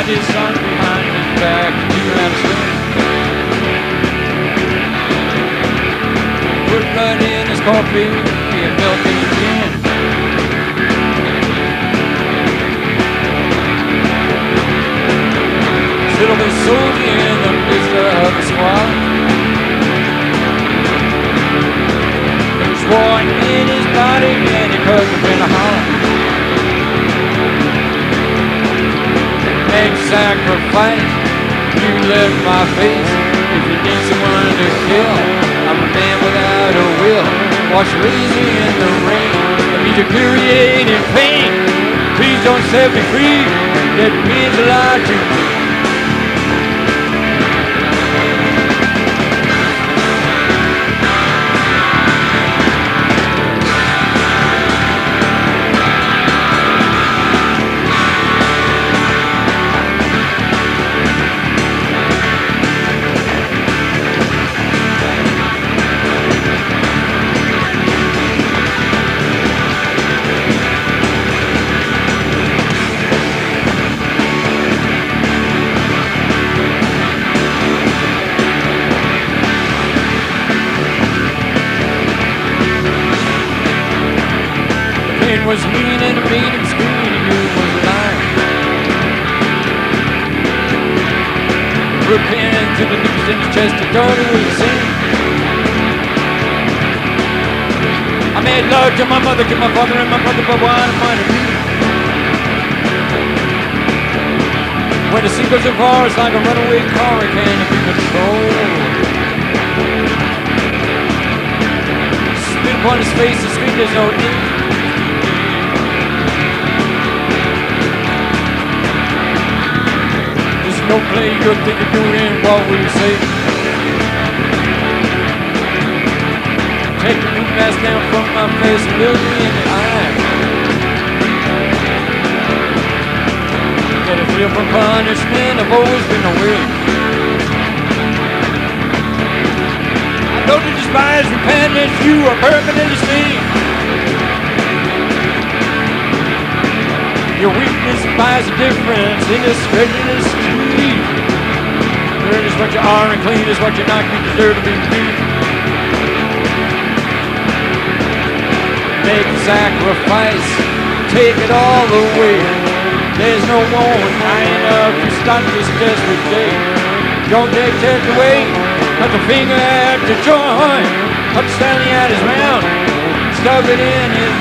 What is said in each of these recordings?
Tied his son behind his back to keep him out of swim. Put blood in his coffee and milk in his gin. Little bit soldier in the midst of the squad. There's one in his body and he cut him in a hollow. Make sacrifice, you left my face. If you need someone to kill, I'm a man without a will. Wash lazy in the rain, I mean deteriorating pain. Please don't set me free, that means a lot to me. Was mean and a mean and screen and you was lying. Ripped into the noose in his chest and daughter was singing. I made love to my mother, to my father and my brother, but why am I to be? When the sea goes so far, it's like a runaway car, it can't be controlled. Spit upon his face and scream, there's no need. No play, good thing to do in what we say. Take the new mask down from my face and look me in the eye. Get a feel from punishment, I've always been away. I know to despise repentance, you are permanently stained. Your weakness buys a difference in this prejudice street. Dirt is what you are and clean is what you're not. You deserve to be free. Make a sacrifice, take it all away. There's no one high enough to stop this desperate day. Don't take away, cut the finger at the joint. Put Stanley at his mouth, stuff it in his.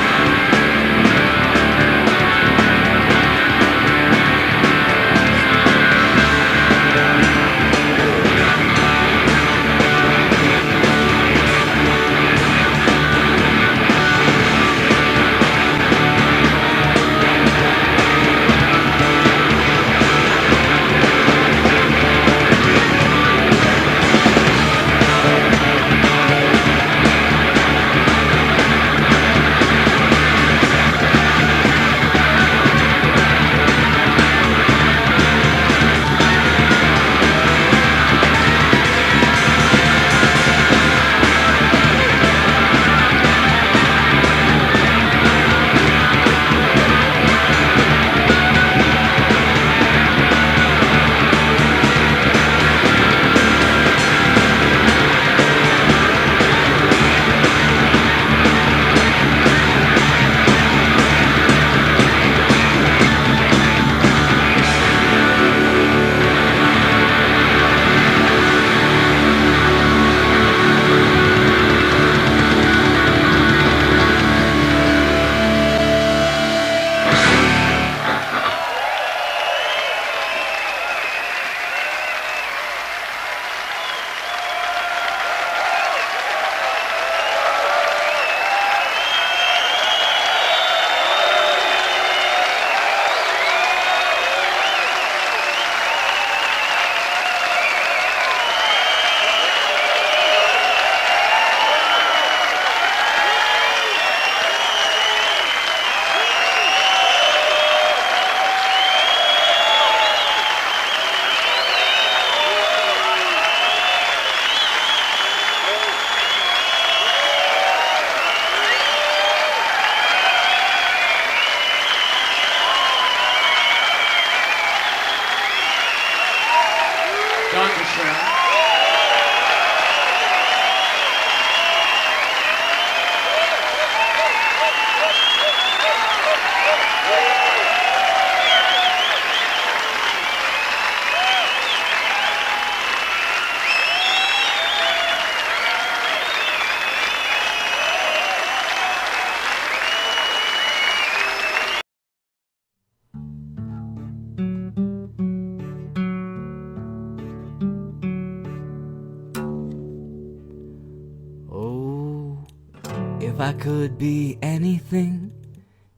I could be anything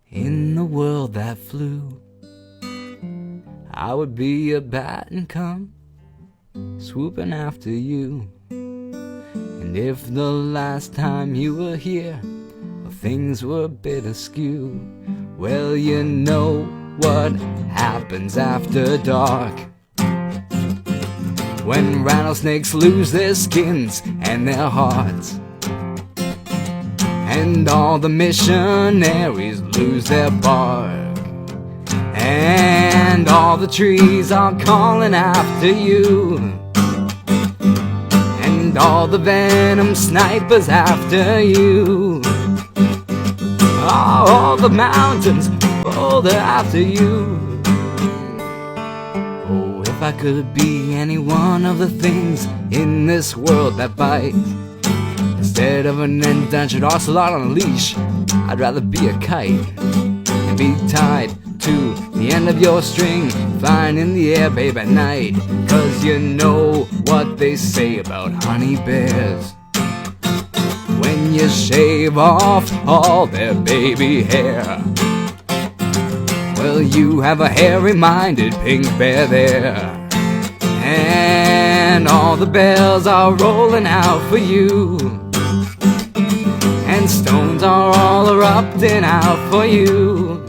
in the world that flew, I would be a bat and come swooping after you. And if the last time you were here things were a bit askew, well, you know what happens after dark, when rattlesnakes lose their skins and their hearts, and all the missionaries lose their bark, and all the trees are calling after you, and all the venom snipers after you, all the mountains, oh, they're after you. Oh, if I could be any one of the things in this world that bite, instead of an endangered ocelot on a leash, I'd rather be a kite and be tied to the end of your string, flying in the air, babe, at night. 'Cause you know what they say about honey bears, when you shave off all their baby hair, well, you have a hairy-minded pink bear there, and all the bells are rolling out for you, and stones are all erupting out for you,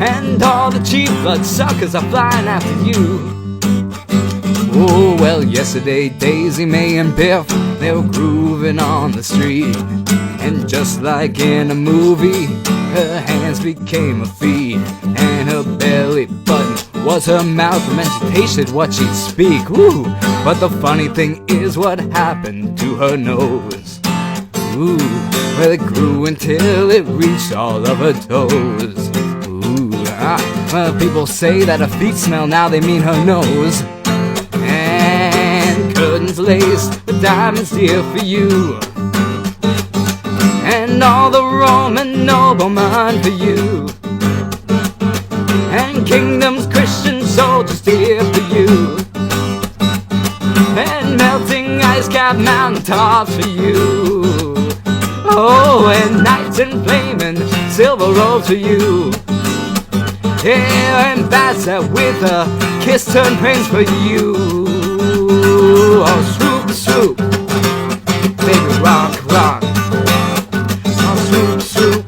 and all the cheap blood suckers are flying after you. Oh, well, yesterday Daisy Mae and Biff, they were grooving on the street, and just like in a movie, her hands became a feet, and her belly button was her mouth, and she tasted what she'd speak. Ooh, but the funny thing is what happened to her nose. Ooh, well, it grew until it reached all of her toes. Ooh, well, people say that her feet smell, now they mean her nose. Curtains laced with diamonds dear for you, and all the Roman noblemen for you, and kingdom's Christian soldiers dear for you, and melting ice cap mountain tops for you. Oh, and knights in flaming silver robes for you. Yeah, and bats that with a kiss turn prince for you. Oh, swoop, swoop, baby, rock, rock. Oh, swoop, swoop.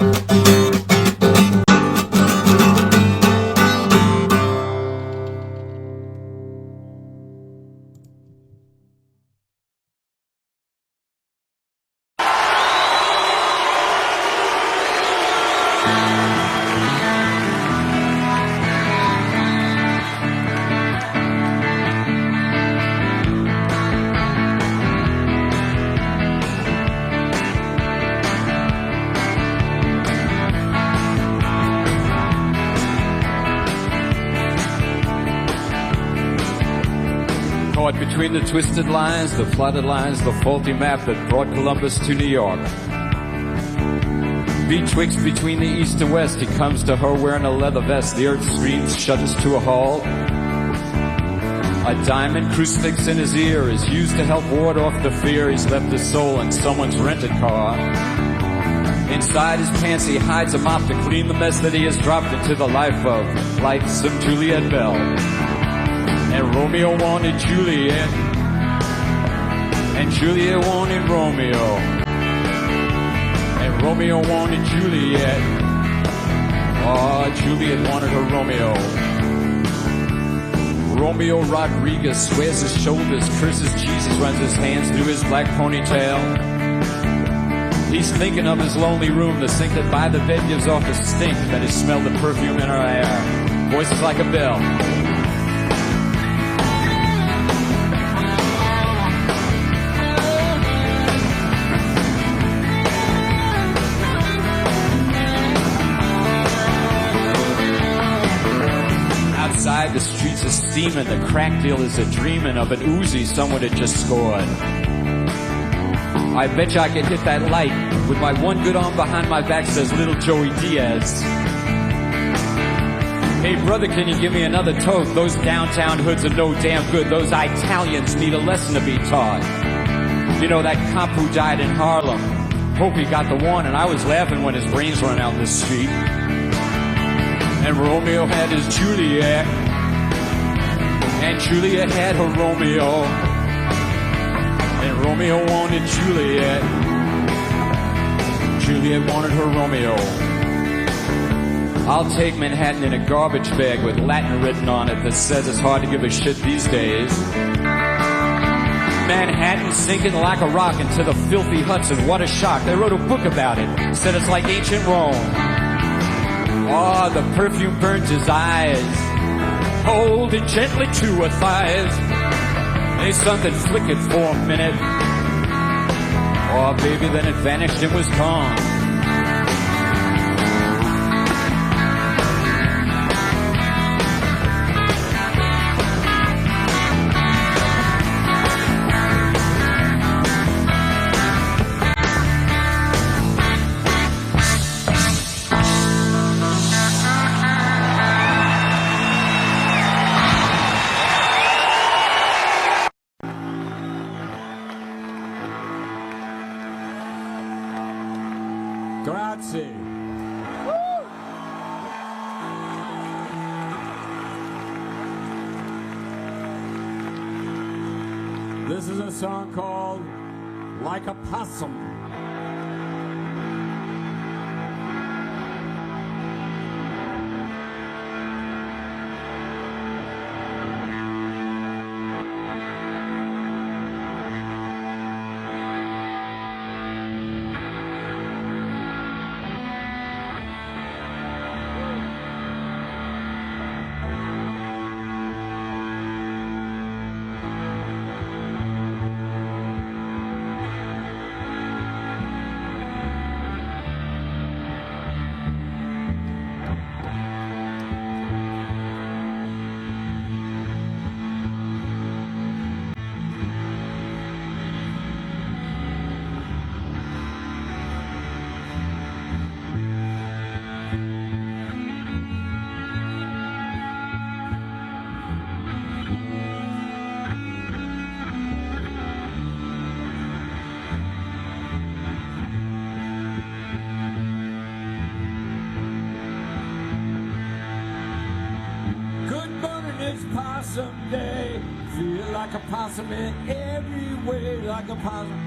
Caught between the twisted lines, the flooded lines, the faulty map that brought Columbus to New York. Betwixt between the east and west, he comes to her wearing a leather vest. The earth screams, shudders to a halt. A diamond crucifix in his ear is used to help ward off the fear he's left his soul in someone's rented car. Inside his pants he hides a mop to clean the mess that he has dropped into the life of lightsome Juliet Bell. And Romeo wanted Juliet, and Juliet wanted Romeo, and Romeo wanted Juliet. Oh, Juliet wanted her Romeo. Romeo Rodriguez squares his shoulders, curses Jesus, runs his hands through his black ponytail. He's thinking of his lonely room, the sink that by the bed gives off a stink that has smelled the perfume in her hair. Voices like a bell. Outside, the streets are steaming, the crack dealers are dreaming of an Uzi someone had just scored. I bet you I could hit that light with my one good arm behind my back, says little Joey Diaz. Hey brother, can you give me another toke? Those downtown hoods are no damn good. Those Italians need a lesson to be taught. You know that cop who died in Harlem? Hope he got the one, and I was laughing when his brains ran out in the street. And Romeo had his Juliet, and Juliet had her Romeo, and Romeo wanted Juliet, Juliet wanted her Romeo. I'll take Manhattan in a garbage bag with Latin written on it that says it's hard to give a shit these days. Manhattan sinking like a rock into the filthy Hudson. What a shock. They wrote a book about it. Said it's like ancient Rome. Oh, the perfume burns his eyes, holding gently to her thighs. Hey, something flickered for a minute. Oh, baby, then it vanished and was gone. Grazie. This is a song called Like a Possum. It's possum day. Feel like a possum in every way, like a possum.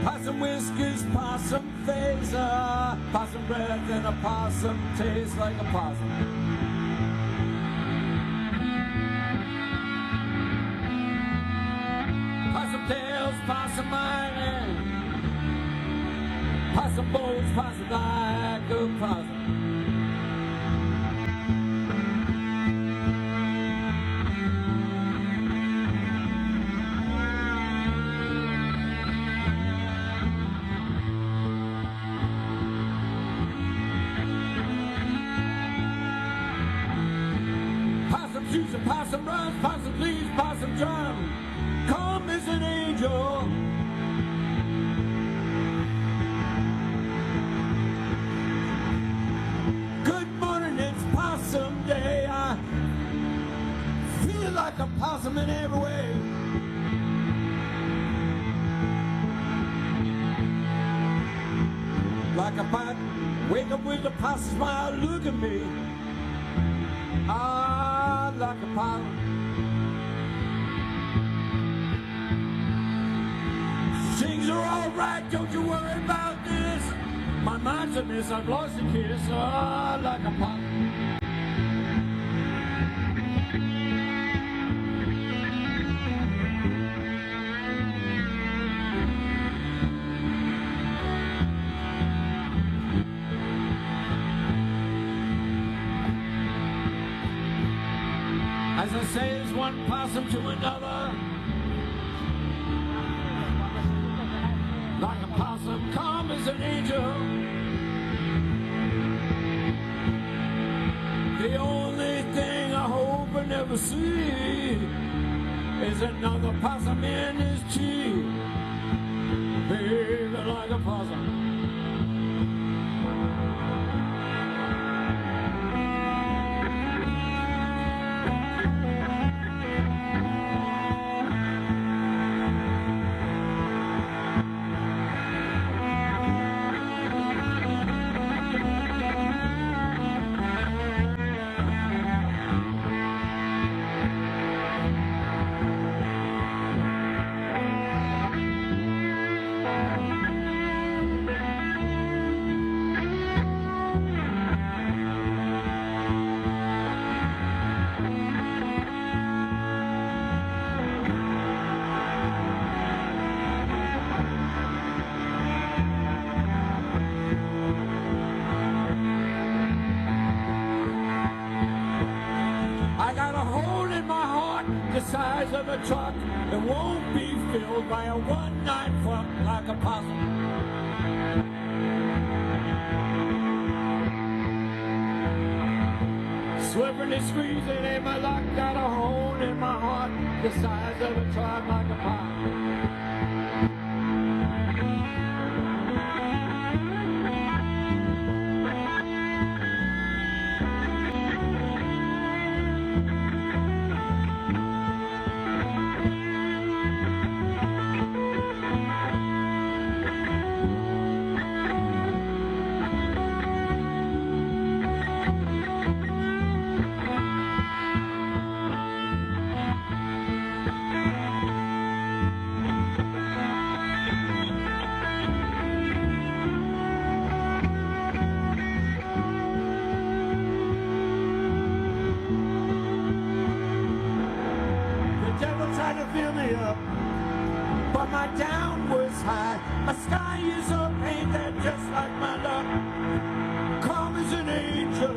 Possum whiskers, possum face, possum breath and a possum taste like a possum. Possum tails, possum island. Possum bones, possum like a possum. Possum shoots and possum runs, possum leaves, possum drum. Calm as an angel. Someday I feel like a possum in every way. Like a possum, wake up with a possum smile, look at me. Ah, like a possum. Things are alright, don't you worry about this. My mind's a mess, I've lost a kiss. Ah, like a possum. As I say, it's one possum to another. Like a possum, calm as an angel. The only thing I hope I never see is another possum in his cheek. Baby, like a possum. a truck that won't be filled by a one-night fuck like a possum. Slipping and squeezing in my luck, got a hole in my heart the size of a truck like a possum. Fill me up, but my down was high. My sky is up, ain't that just like my luck? Calm as an angel,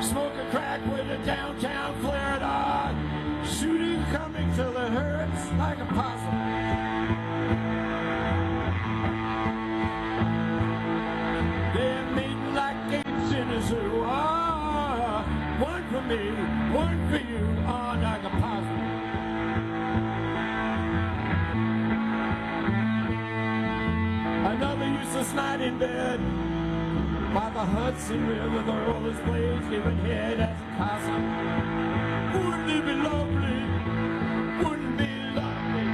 smoking crack with a downtown flare dog, shooting coming till it hurts like a possum. They're mating like apes in a zoo. One for me, one for you, like a possum. Another useless night in bed by the Hudson River, the rollers blades giving head as a possum. Wouldn't it be lovely? Wouldn't it be lovely?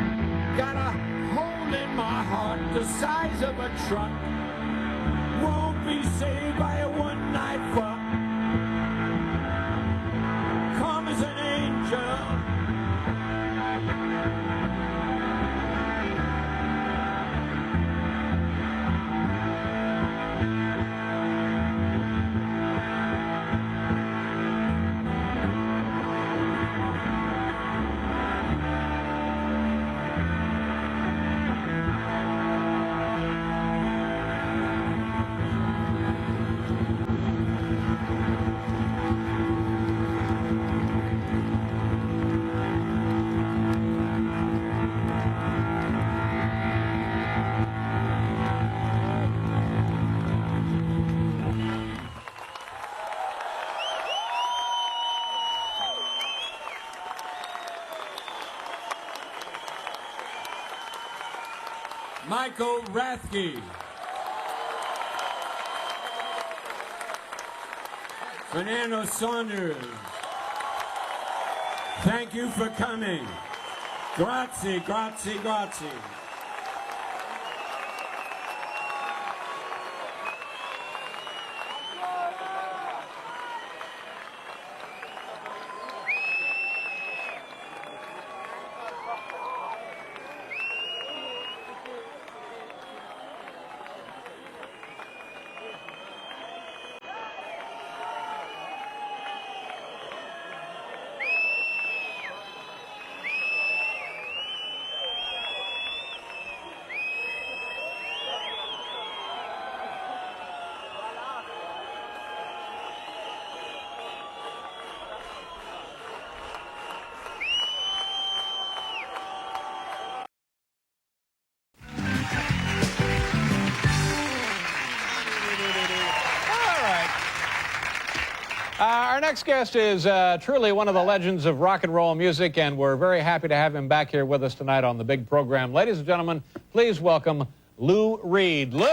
Got a hole in my heart the size of a truck. Won't be saved by a one-night fuck. As an angel. Michael Rathke. Fernando Saunders. Thank you for coming. Grazie, grazie, grazie. Our next guest is truly one of the legends of rock and roll music, and we're very happy to have him back here with us tonight on the big program. Ladies and gentlemen, please welcome Lou Reed. Lou!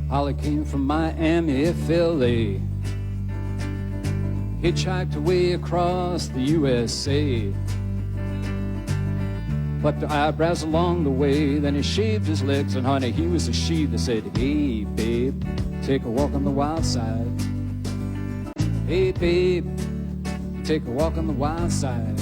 Holly came from Miami, Philly, hitchhiked away across the USA, plucked her eyebrows along the way, then he shaved his legs, and honey, he was a she that said, hey, babe, take a walk on the wild side. Hey, babe, take a walk on the wild side.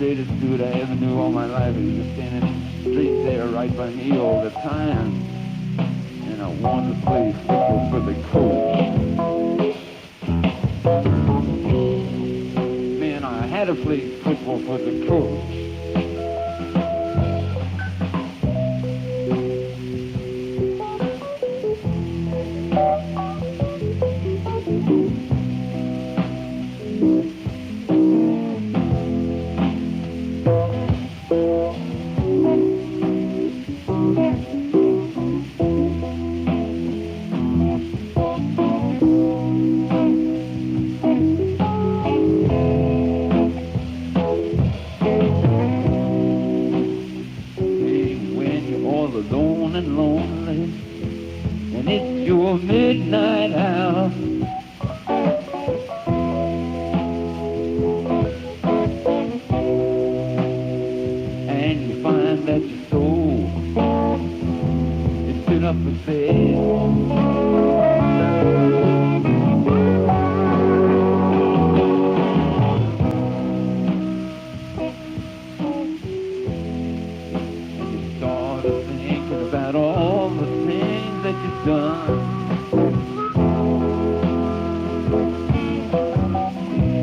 straightest dude I ever knew all my life. He was standing straight there right by me all the time. And I wanted to play football for the coach. Man, I had to play football for the coach. Alone and lonely, and it's your midnight hour. And you find that your soul is stood up for sale. About all the things that you've done,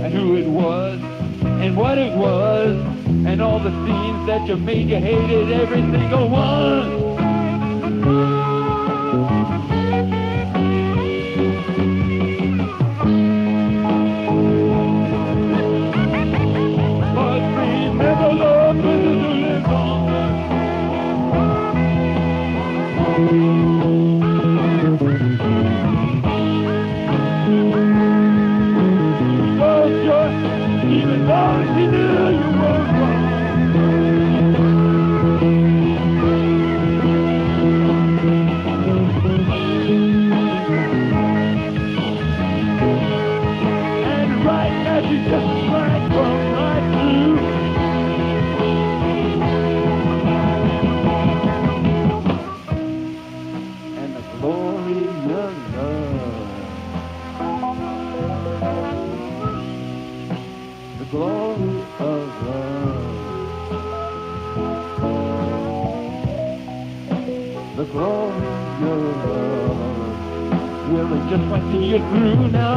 and who it was, and what it was, and all the scenes that you made. You hated every single one. But remember, love is to live on. Even though she knew you were wrong. And right now she just might come right through. And the glory of love, the glory of love, the glory of love. Well, it just might see you through now.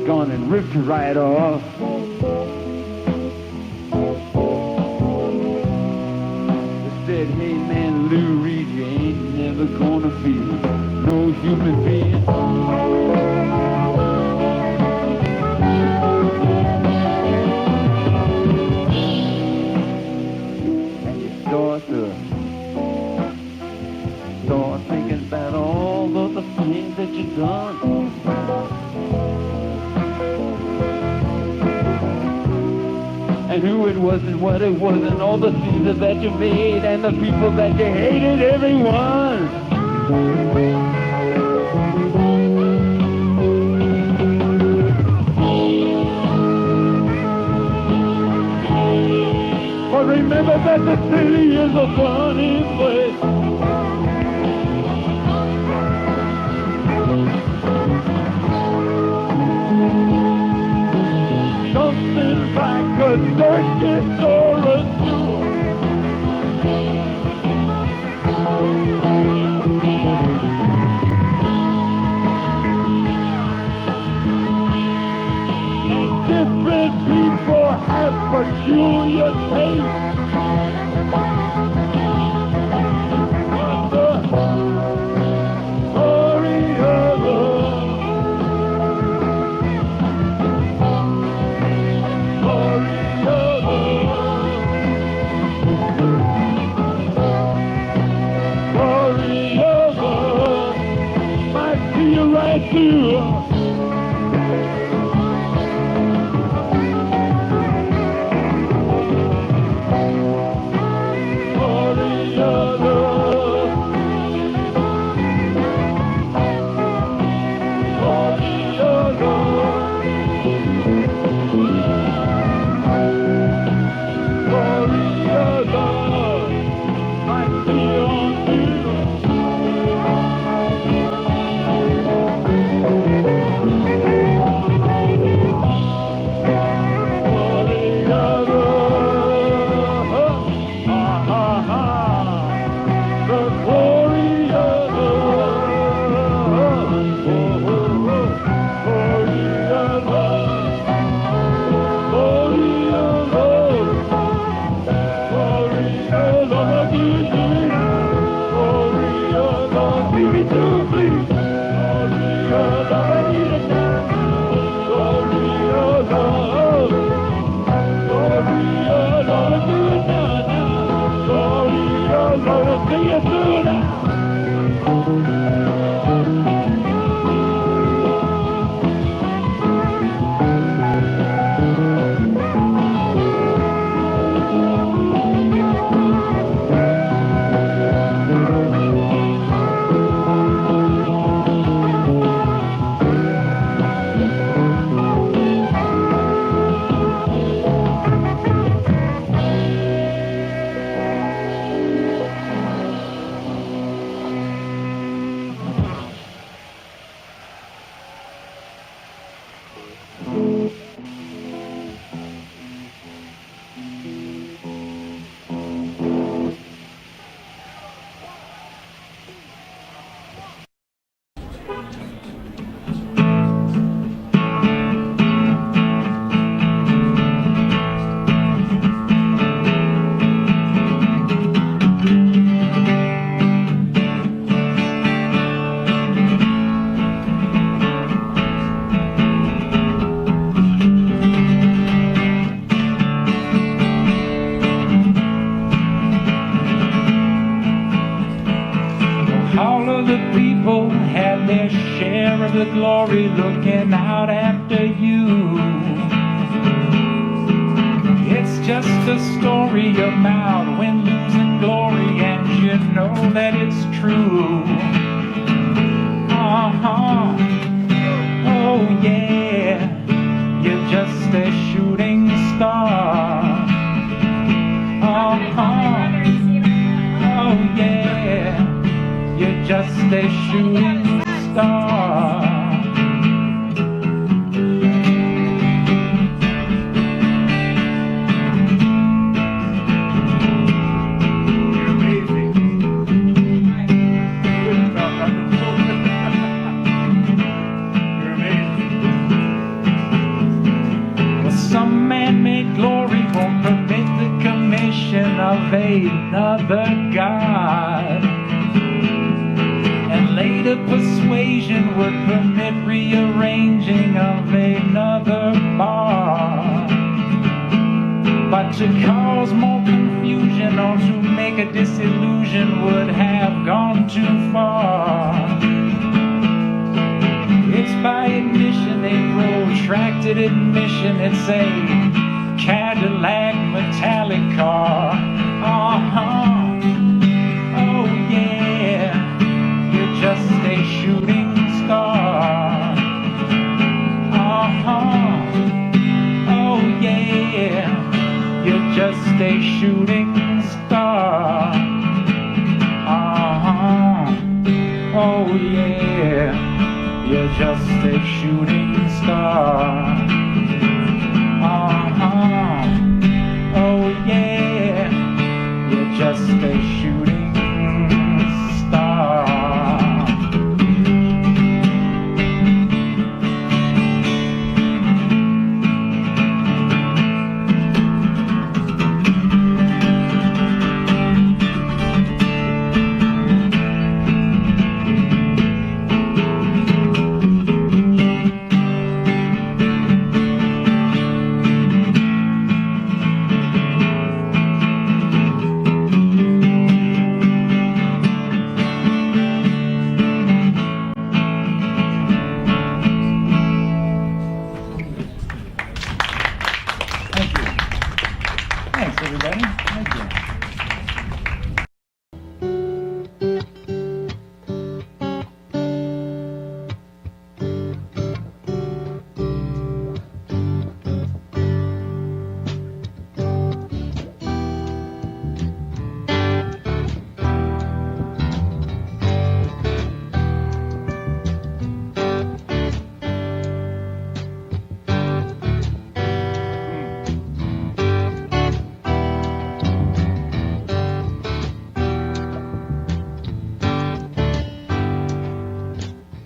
Gone and ripped right off. They said, hey man, Lou Reed, you ain't never gonna be no human being. And you start thinking about all of the things that you've done. And who it was and what it was and all the scenes that you made and the people that you hated, everyone. But remember that the city is a funny place. gonna see you through now. All of the people had their share of the glory looking out after you. It's just a story about when losing glory, and you know that it's true. Oh yeah, you're just a shooting star. Oh yeah, you're just a shooting star. You're amazing. Good stuff. You're amazing. Well, some man-made glory won't permit the commission of another God. And later persuasion would permit rearranging of another bar. But to cause more confusion or to make a disillusion would have gone too far. It's by admission, a protracted admission. It's a Cadillac metallic car. Oh yeah, you're just a shooting star. Oh yeah, you're just a shooting star. Oh yeah, you're just a shooting star. Oh yeah, you're just a shooting star. Thank you. Thanks, everybody. Thank you.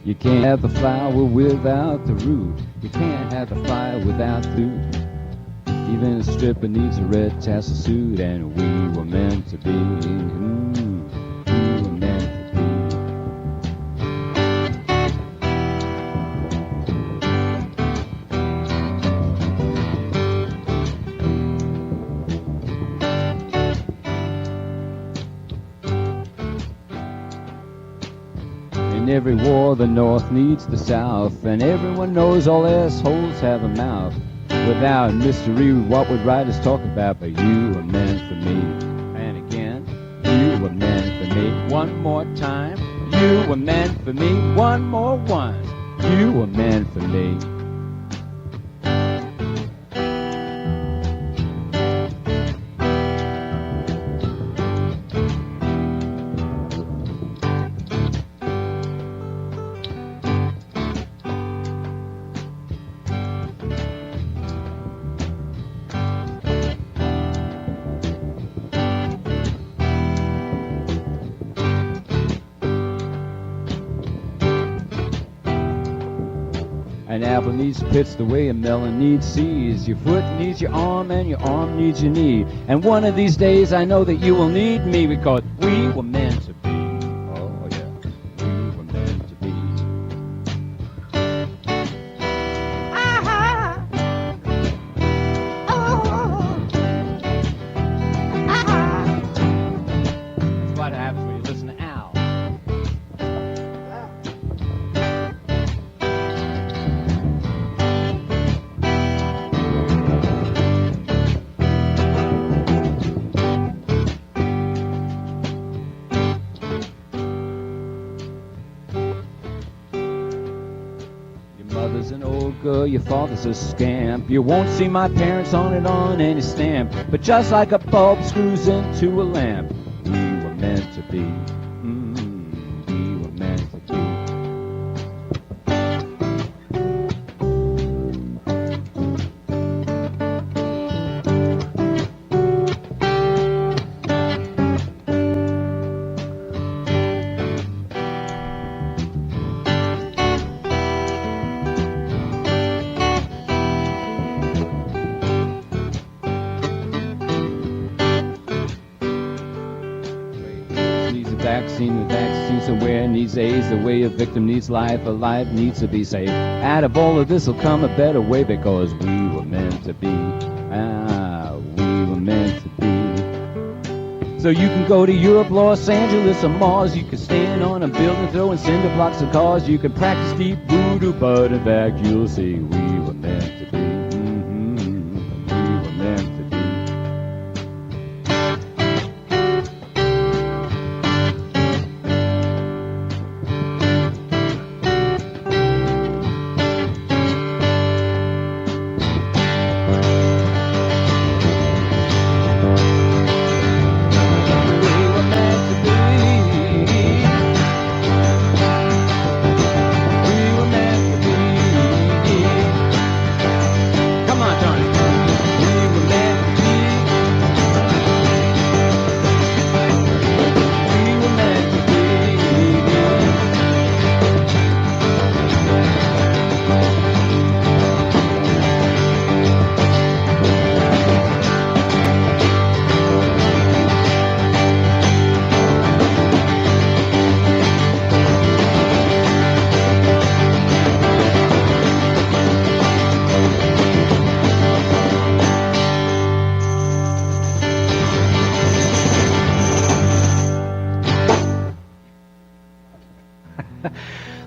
You can't have the flower without the root. You can't have the fire without food. Even a stripper needs a red tassel suit, and we were meant to be. We were meant to be. every war the North needs the South, and everyone knows all assholes have a mouth. Without mystery, what would writers talk about? But you were meant for me. And again, you were meant for me. One more time, you were meant for me. One more one, you were meant for me. An apple needs pits the way a melon needs seeds. Your foot needs your arm and your arm needs your knee. And one of these days I know that you will need me, because we were meant to be. Oh yeah, we were meant to be. That's what happens when you listen to Al. Mother's an old girl, your father's a scamp. You won't see my parents on any stamp. But just like a bulb screws into a lamp, we were meant to be. We were meant to be. The vaccine's aware, needs AIDS, the way a victim needs life, a life needs to be saved. Out of all of this will come a better way, because we were meant to be. We were meant to be. So you can go to Europe, Los Angeles, or Mars. You can stand on a building throwing cinder blocks of cars. You can practice deep voodoo, but in fact you'll see we were meant to be. We were meant to be.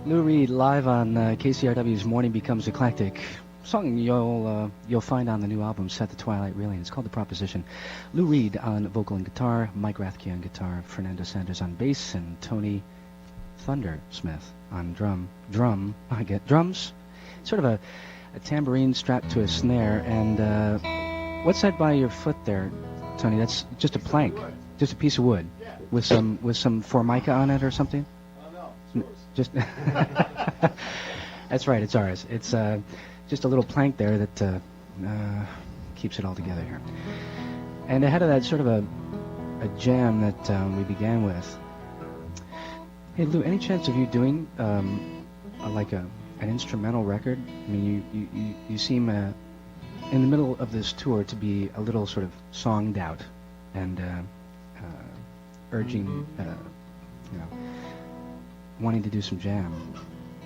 Lou Reed live on KCRW's Morning Becomes Eclectic. Song you'll find on the new album Set the Twilight Reeling. It's called The Proposition. Lou Reed on vocal and guitar, Mike Rathke on guitar, Fernando Sanders on bass, and Tony Thundersmith on drums. Sort of a tambourine strapped to a snare. And what's that by your foot there, Tony? That's just a plank, just a piece of wood with some formica on it or something. Just that's right, it's ours. It's just a little plank there that keeps it all together here. And ahead of that, sort of a jam that we began with. Hey Lou, any chance of you doing like an instrumental record? I mean, you seem in the middle of this tour to be a little sort of songed out and urging, wanting to do some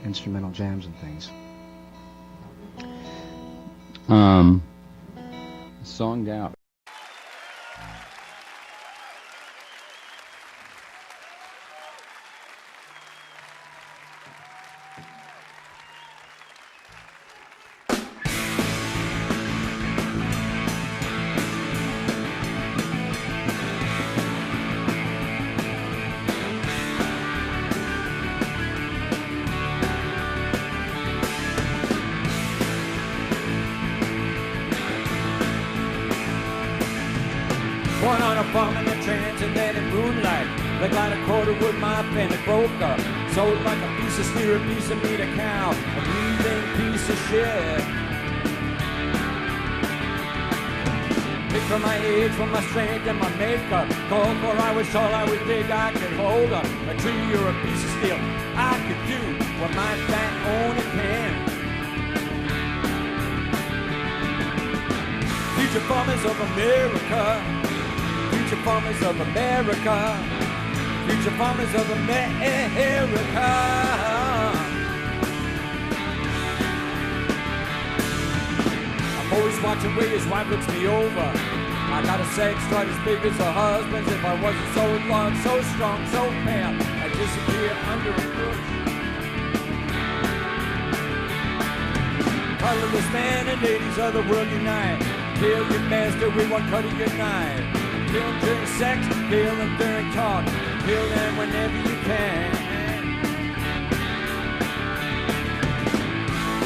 instrumental jams and things. Songed out. song in the transatlantic moonlight. Looked like a quarter wood my pen it broke up. Sold like a piece of steer, a piece of meat, a cow, a breathing piece of shit. Pick from my age, from my strength and my makeup. Called for I was tall, I was big, I could hold up a tree or a piece of steel. I could do what my back only can. Future farmers of America. Future farmers of America. Future farmers of America. I'm always watching where his wife looks me over. I got a sex drive as big as her husband's. If I wasn't so long, so strong, so pale, I'd disappear under a bush. Colorless man and ladies of the world unite. Kill your master with one cut of your knife. Kill them during sex, kill them during talk. Kill them whenever you can.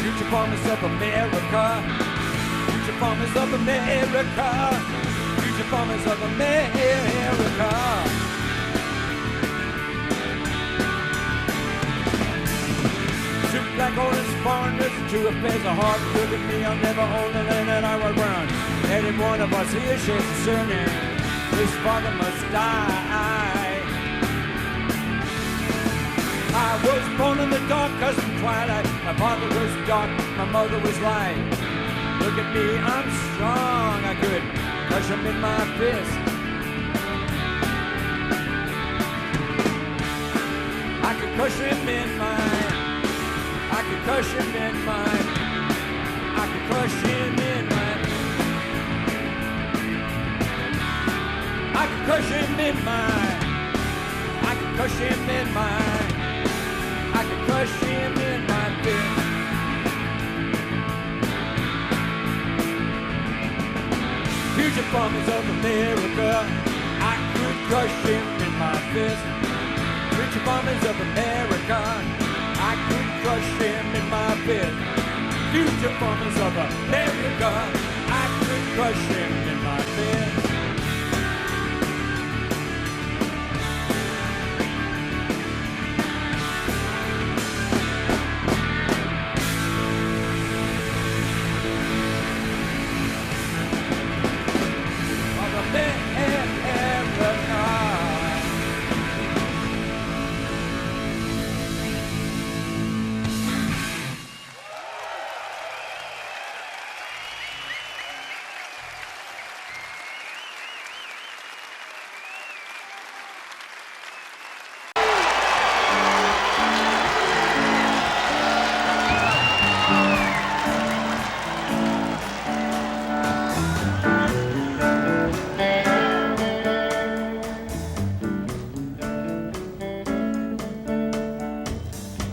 Future farmers of America. Future farmers of America. Future farmers of America. Two black orange foreigners and two affairs of heart. Look at me, I'll never own the land that I will run. And if one of us here shares a surname, his father must die. I was born in the dark, custom twilight. My father was dark, my mother was light. Look at me, I'm strong. I could crush him in my fist. I could crush him in mine. I could crush him in mine. I could crush him in mine. I could crush him in mine. I could crush him in mine. I could crush him in my fist. Future farmers of America, I could crush him in my fist. Future farmers of America, I could crush him in my fist. Future farmers of America, I could crush him in my fist.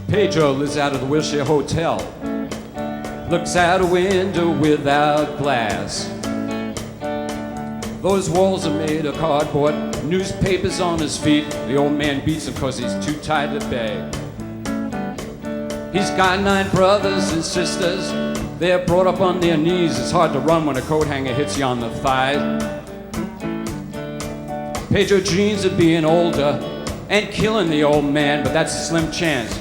Pedro lives out of the Wilshire Hotel. Looks out a window without glass. Those walls are made of cardboard. Newspapers on his feet. The old man beats him because he's too tired to beg. He's got 9 brothers and sisters. They're brought up on their knees. It's hard to run when a coat hanger hits you on the thigh. Pedro dreams of being older and killing the old man, but that's a slim chance.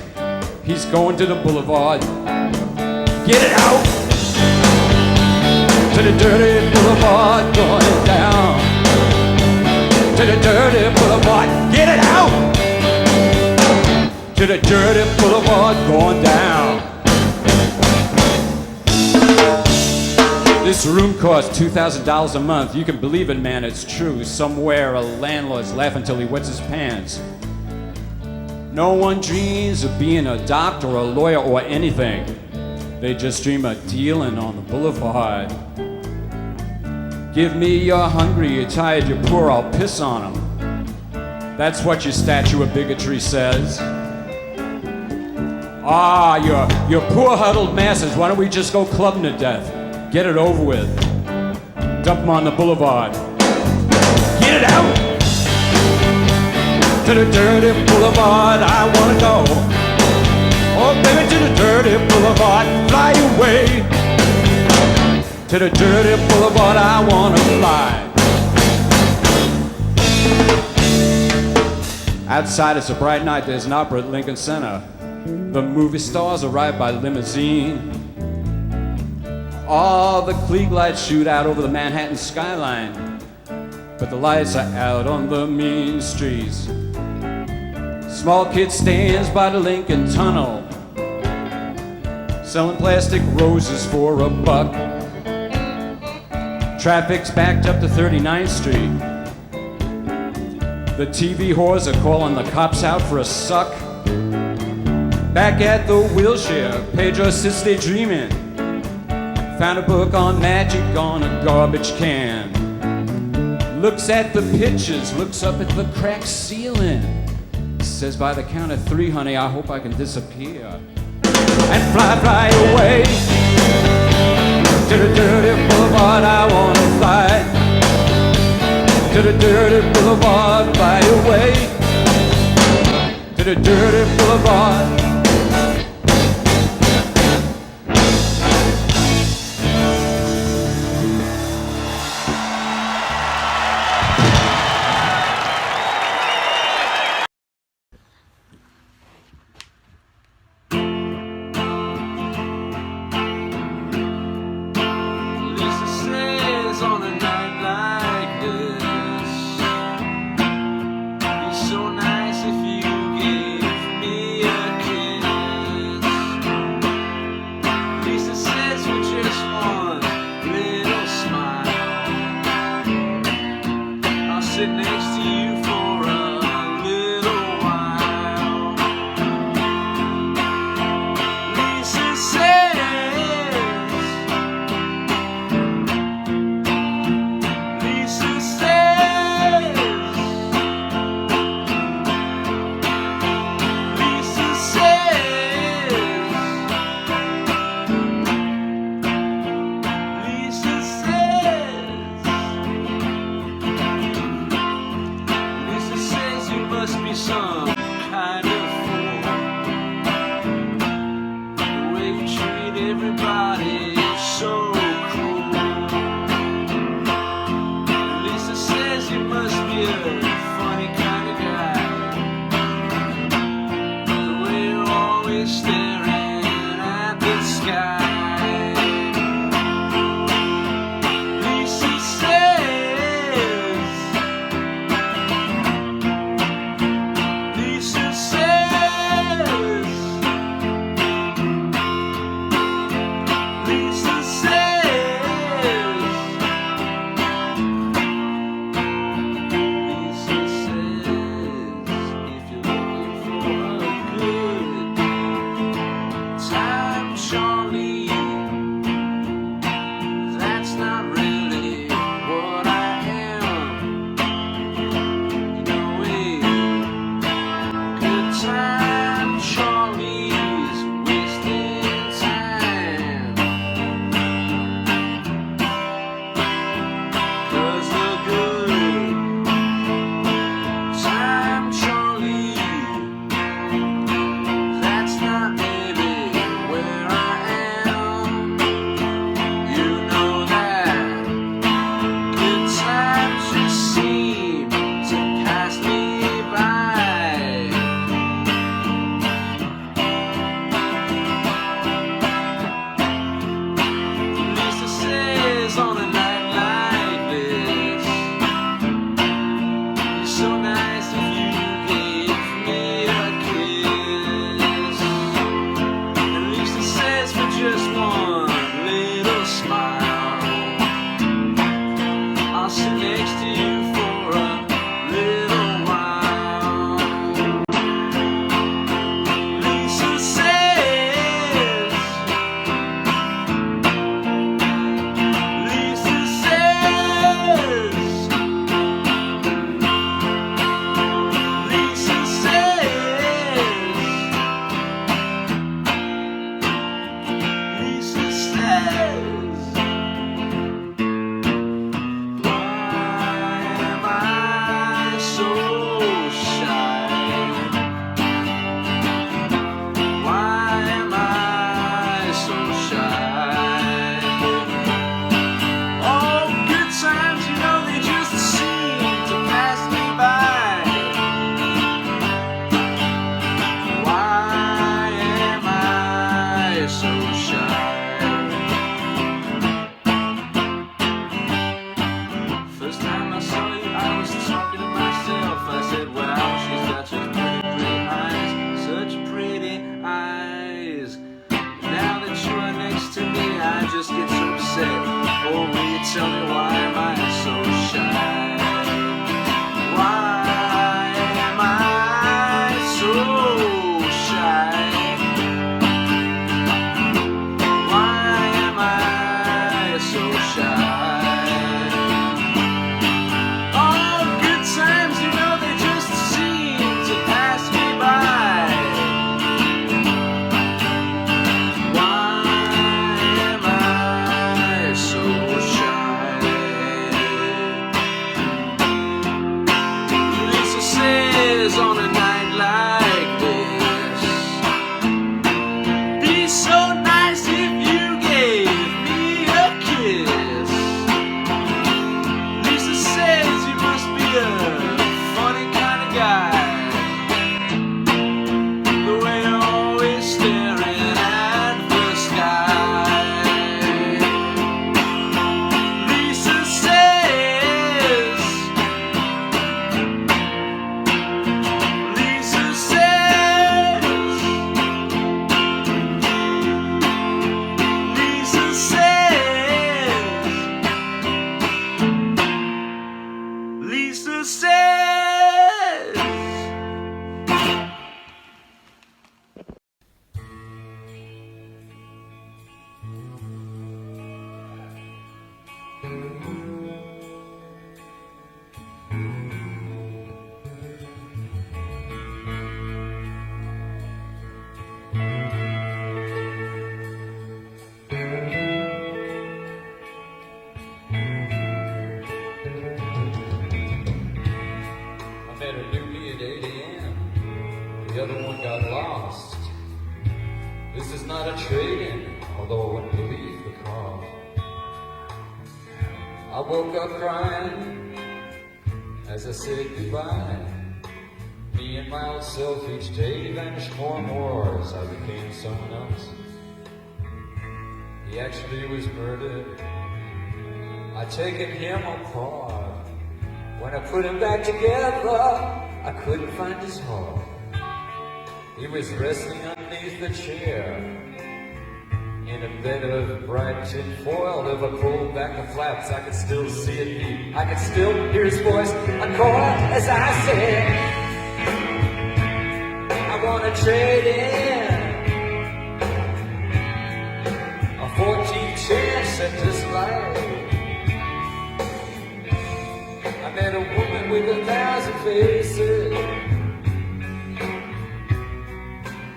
He's going to the boulevard. Get it out! To the dirty boulevard, going down. To the dirty boulevard, get it out! To the dirty boulevard, going down. This room costs $2,000 a month. You can believe it, man, it's true. Somewhere a landlord's laughing till he wets his pants. No one dreams of being a doctor or a lawyer or anything. They just dream of dealing on the boulevard. Give me you're hungry, you're tired, you're poor, I'll piss on them. That's what your statue of bigotry says. Ah, you're poor huddled masses, why don't we just go clubbing to death? Get it over with. Dump them on the boulevard. Get it out! To the dirty boulevard I wanna go. Oh baby, to the dirty boulevard, fly away. To the dirty boulevard I wanna fly. Outside, it's a bright night. There's an opera at Lincoln Center. The movie stars arrive by limousine. All the Klieg lights shoot out over the Manhattan skyline, but the lights are out on the mean streets. Small kid stands by the Lincoln Tunnel, selling plastic roses for $1. Traffic's backed up to 39th Street. The TV whores are calling the cops out for a suck. Back at the wheelchair, Pedro sits daydreaming. Found a book on magic on a garbage can. Looks at the pictures, looks up at the cracked ceiling. Says, by the count of 3, honey, I hope I can disappear and fly away to the dirty boulevard. I wanna fly to the dirty boulevard, fly away to the dirty boulevard. tell me why am I so shy? Why am I so shy? Why am I so shy? All good times, you know, they just seem to pass me by. Why am I so shy? Lisa says on a night like this, be so nice if you gave me a kiss. Lisa says you must be a funny kind of guy, the way you're always staring at the sky. Lisa says, Lisa says, Lisa says, Lisa says. I met a newbie at 8 a.m. The other one got lost. This is not a trade-in, although I wouldn't believe the call. I woke up crying as I said goodbye. Me and my old self each day vanished more and more as I became someone else. He actually was murdered. I taken him apart. When I put him back together, I couldn't find his heart. He was resting underneath the chair in a bed of bright tin foil. If I pulled back the flaps, I could still see it beat. I could still hear his voice uncoil as I said, I wanna trade in a 14th chance at this life. I met a woman with 1,000 faces,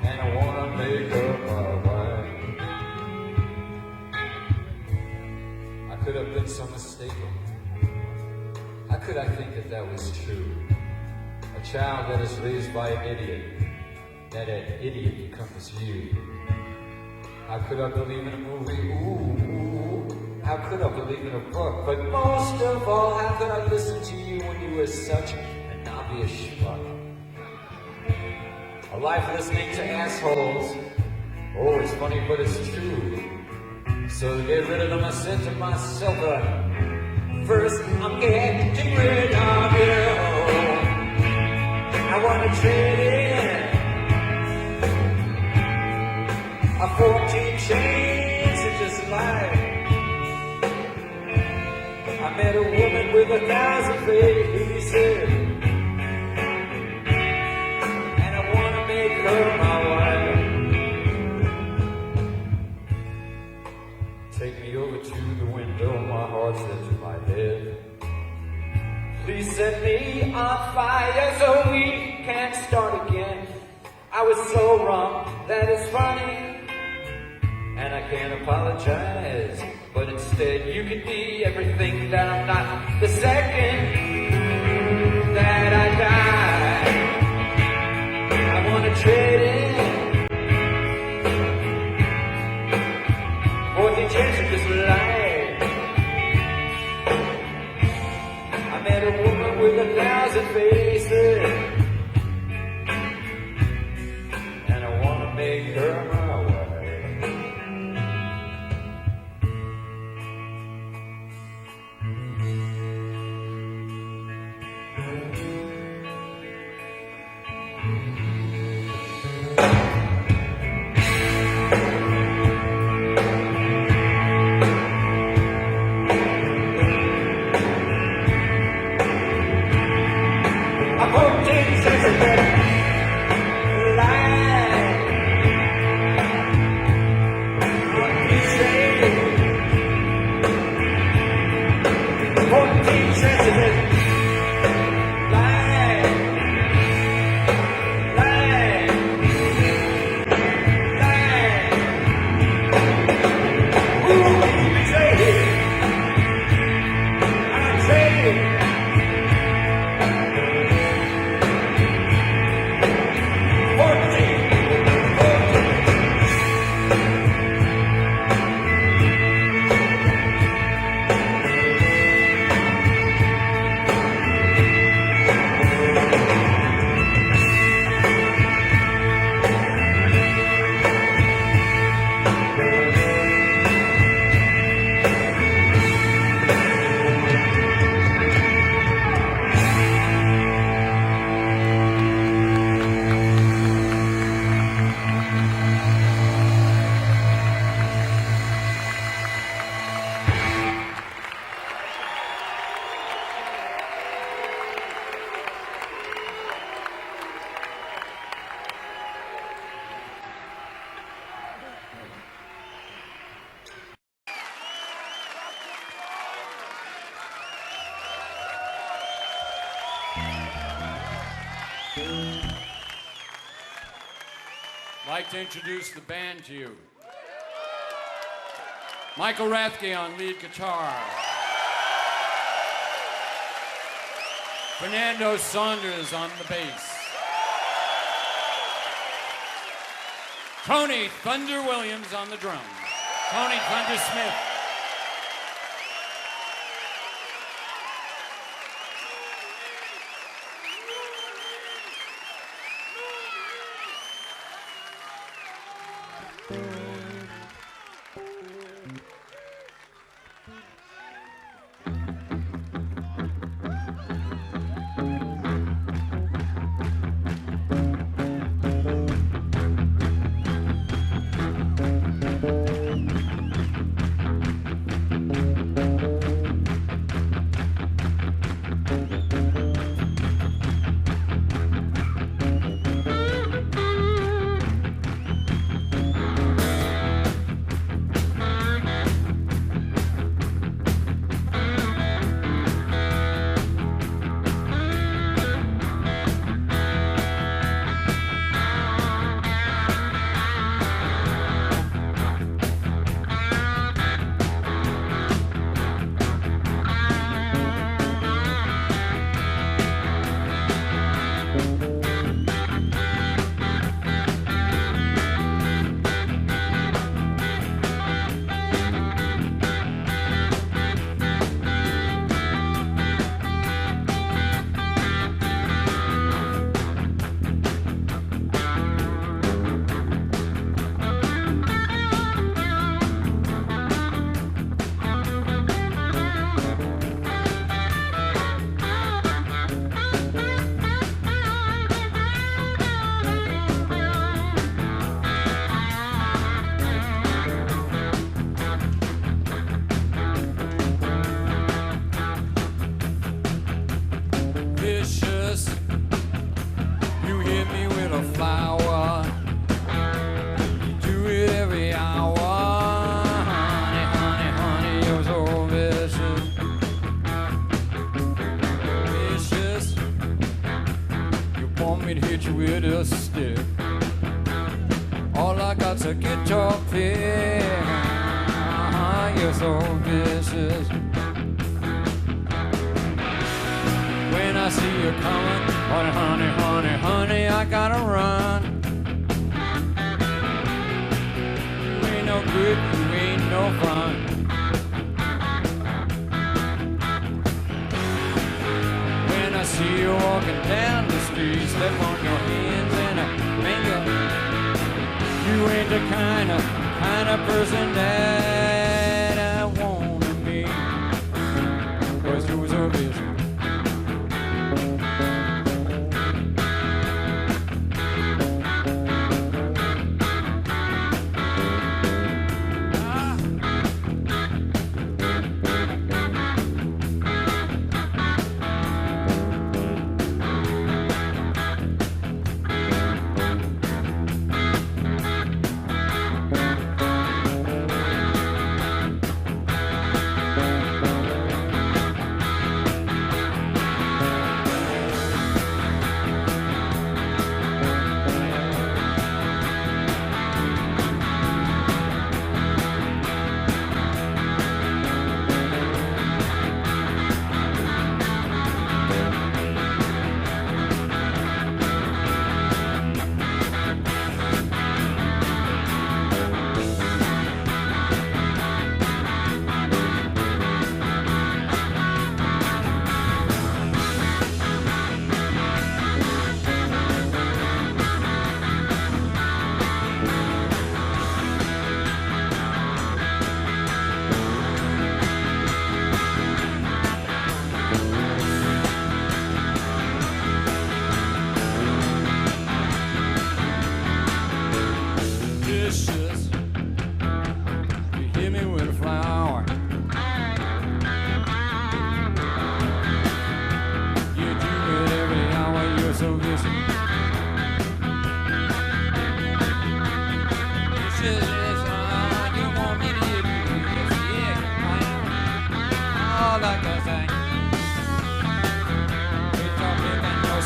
and I wanna make her my wife. I could have been so mistaken. How could I think that that was true? A child that is raised by an idiot, that an idiot becomes you. How could I believe in a movie? Ooh. How could I believe in a book? But most of all, how could I listen to you when you were such an obvious schmuck? A life listening to assholes. Oh, it's funny, but it's true. So to get rid of them, I said to myself, first I'm getting rid of you. I want to trade in a 14 chance at this life. I met a woman with 1,000 faces, and I want to make her my wife. Take me over to the window, my heart says to my head, please set me on fire so we can start again. I was so wrong, that is funny, and I can't apologize. But instead you could be everything that I'm not. The second that I die, I wanna trade in for the chance of this life. I met a woman with 1,000 faces, and I wanna make her my wife. I'd like to introduce the band to you. Michael Rathke on lead guitar. Fernando Saunders on the bass. Tony Thunder Williams on the drums. Tony Thunder Smith. A guitar pick, you're so vicious. When I see you coming, honey, honey, honey, honey, I gotta run. You ain't no good, you ain't no fun. When I see you walking down the street, step on your hands and a finger. You ain't the kind of person that I wanna be. 'Cause you was a vision.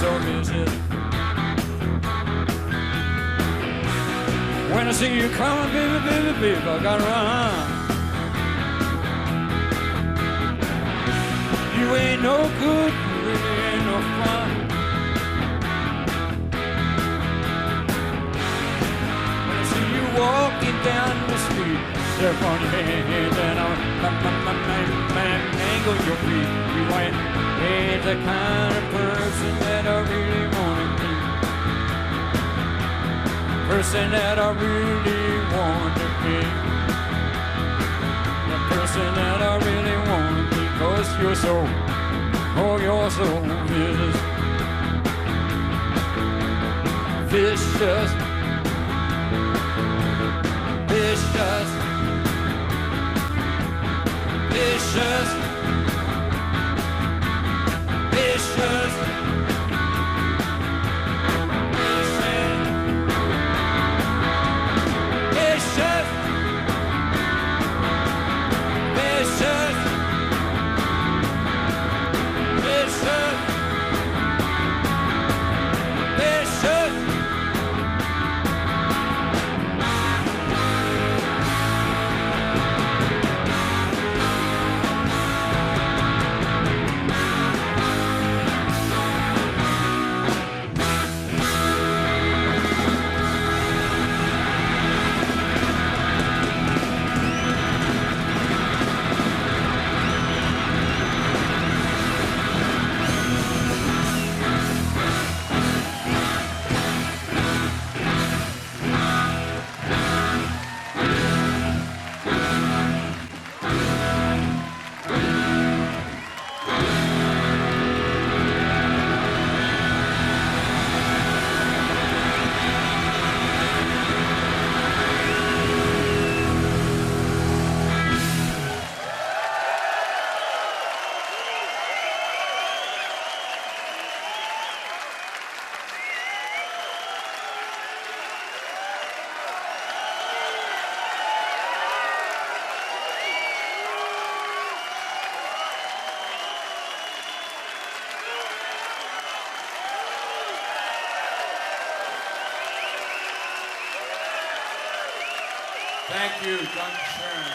your visit. When I see you coming, baby, baby, baby, I gotta run. You ain't no good, really ain't no fun. When I see you walking down the street, step on your hands and I'll mangle your feet. You ain't the kind of person that I really wanna be. Person that I really wanna be. The person that I really wanna be. 'Cause you're so, oh, you're so vicious. Vicious. Vicious. Vicious. Vicious. Vicious. Vicious. Vicious. Vicious. Thank you, Dunshern.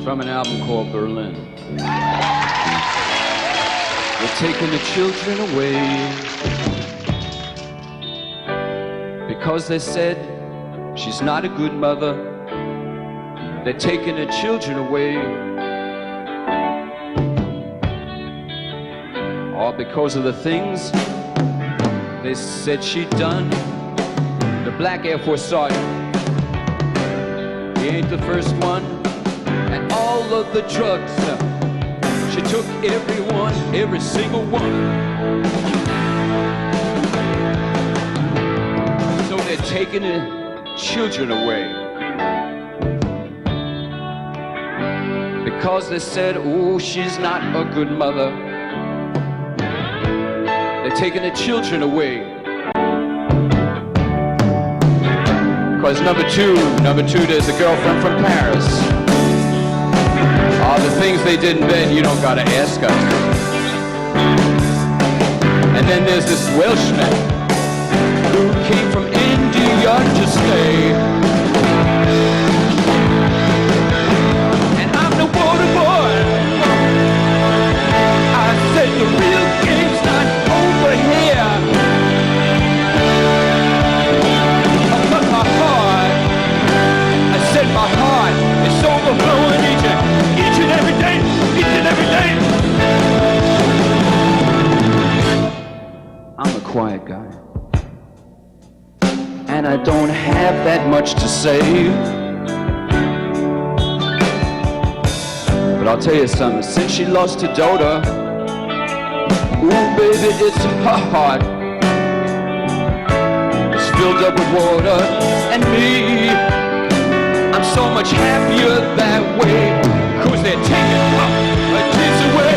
From an album called Berlin. They're taking the children away because they said she's not a good mother. They're taking the children away all because of the things they said she'd done. The black Air Force sergeant, he ain't the first one. And all of the drugs, she took everyone, every single one. So they're taking the children away because they said, oh, she's not a good mother. They're taking the children away because number two, there's a girlfriend from Paris. All the things they did in bed, you don't gotta ask us. And then there's this Welshman who came from India to stay. And I'm the water boy. I said the real game's not over here. I cut my heart. I said my heart is overflowing each and every day, each and every day. I'm a quiet guy, and I don't have that much to say. But I'll tell you something, since she lost her daughter, Ooh, baby, it's her heart. It's filled up with water, and me, I'm so much happier that way, 'cause they're taking my kids away.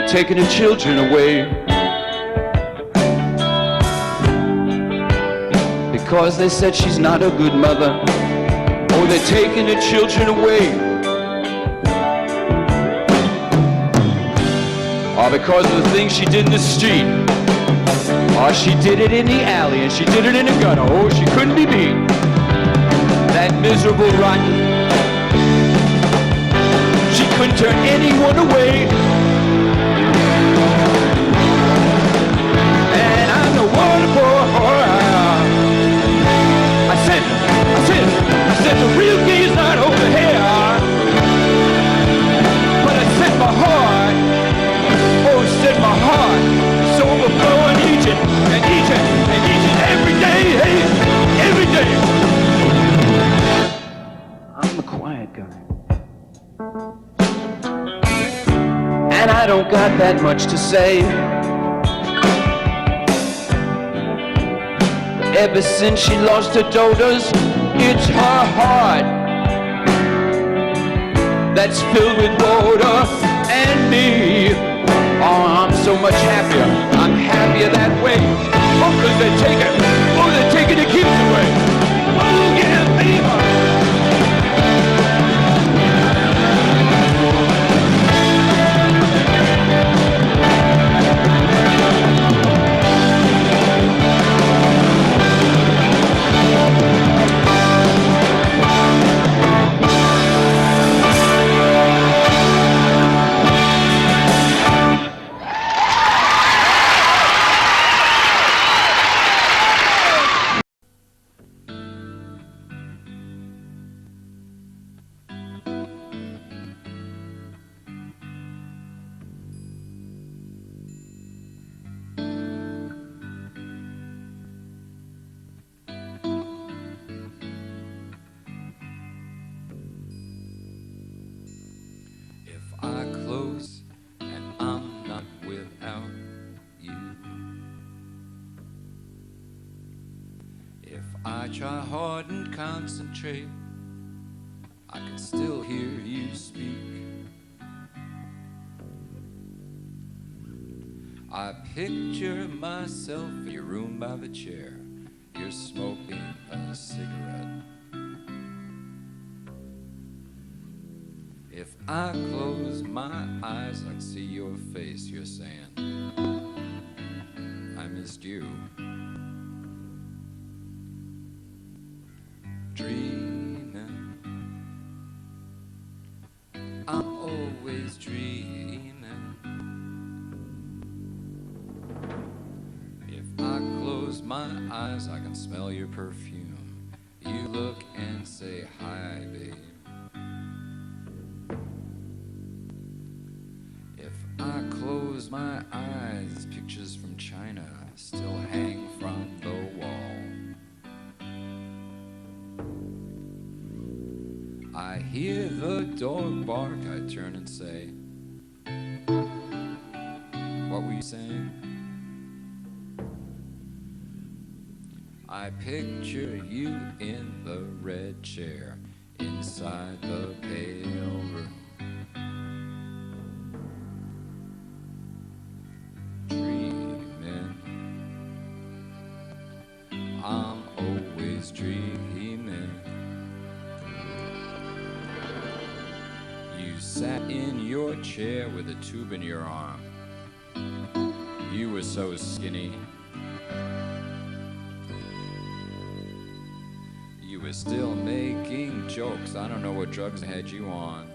Taking the children away because they said she's not a good mother. Oh, they're taking the children away. Or because of the things she did in the street. Or she did it in the alley and she did it in the gutter. Oh, she couldn't be beat. That miserable rotten. She couldn't turn anyone away. And I'm the water boy. I said the real key's not over here. But I said my heart, oh, said my heart, it's overflowing each and every day, hey, every day. I'm the quiet guy. And I don't got that much to say. Ever since she lost her daughters, it's her heart that's filled with water and me. Oh, I'm so much happier. I'm happier that way. Oh, 'cause they're taking the kids away. Oh, yeah, baby. I try hard and concentrate, I can still hear you speak. I picture myself in your room by the chair. You're smoking a cigarette. If I close my eyes, I can see your face. You're saying, I missed you. Dreaming, I'm always dreaming. If I close my eyes, I can smell your perfume. You look and say, hi, babe. If I close my eyes, pictures from China still hang from the wall. I hear the dog bark, I turn and say, what were you saying? I picture you in the red chair inside the pale room. Dreaming, I'm always dreaming. You sat in your chair with a tube in your arm. You were so skinny. You were still making jokes. I don't know what drugs had you on.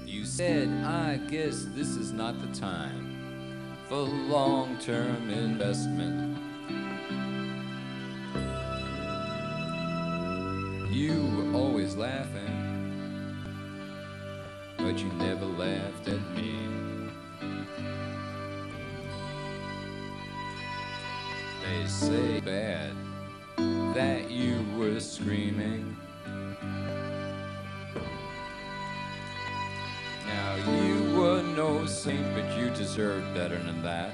You said, I guess this is not the time for long-term investment. You were always laughing, but you never laughed at me. They say bad that you were screaming. Now you were no saint, but you deserved better than that.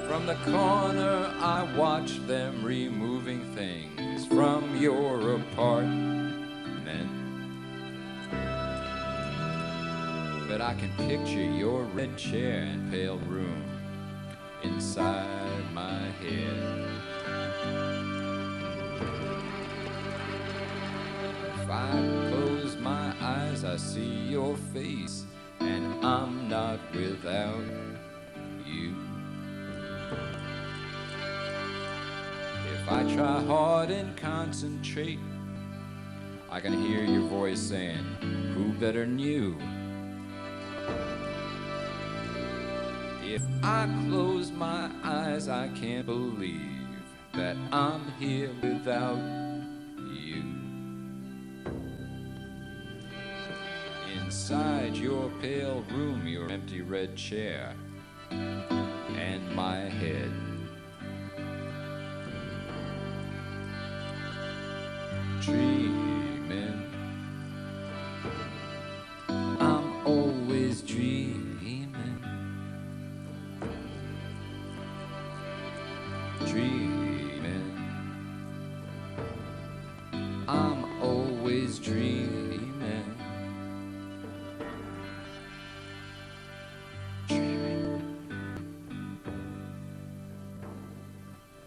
From the corner I watched them removing things from your apartment. But I can picture your red chair and pale room inside my head. If I close my eyes, I see your face, and I'm not without you. If I try hard and concentrate, I can hear your voice saying, who better than you? If I close my eyes, I can't believe that I'm here without you. Inside your pale room, your empty red chair, and my head. Dreaming, I'm always dreaming. Dreaming, I'm always dreaming. Dreaming,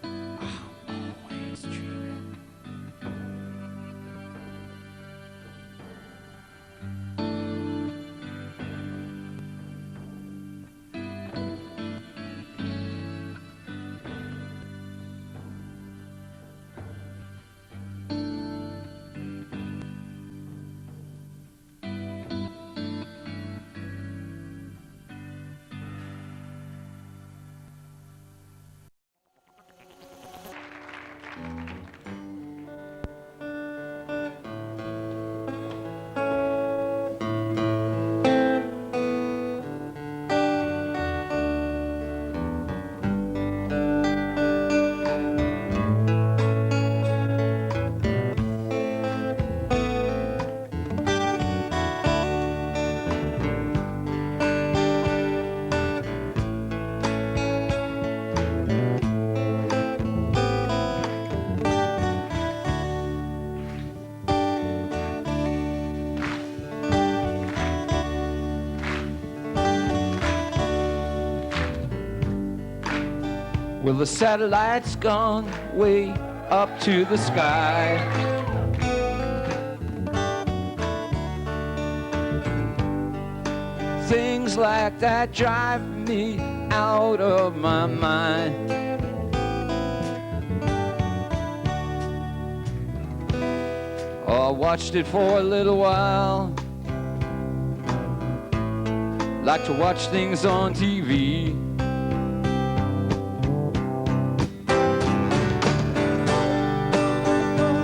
I'm always dreaming. Well, the satellite's gone way up to the sky. Things like that drive me out of my mind. Oh, I watched it for a little while. Like to watch things on TV.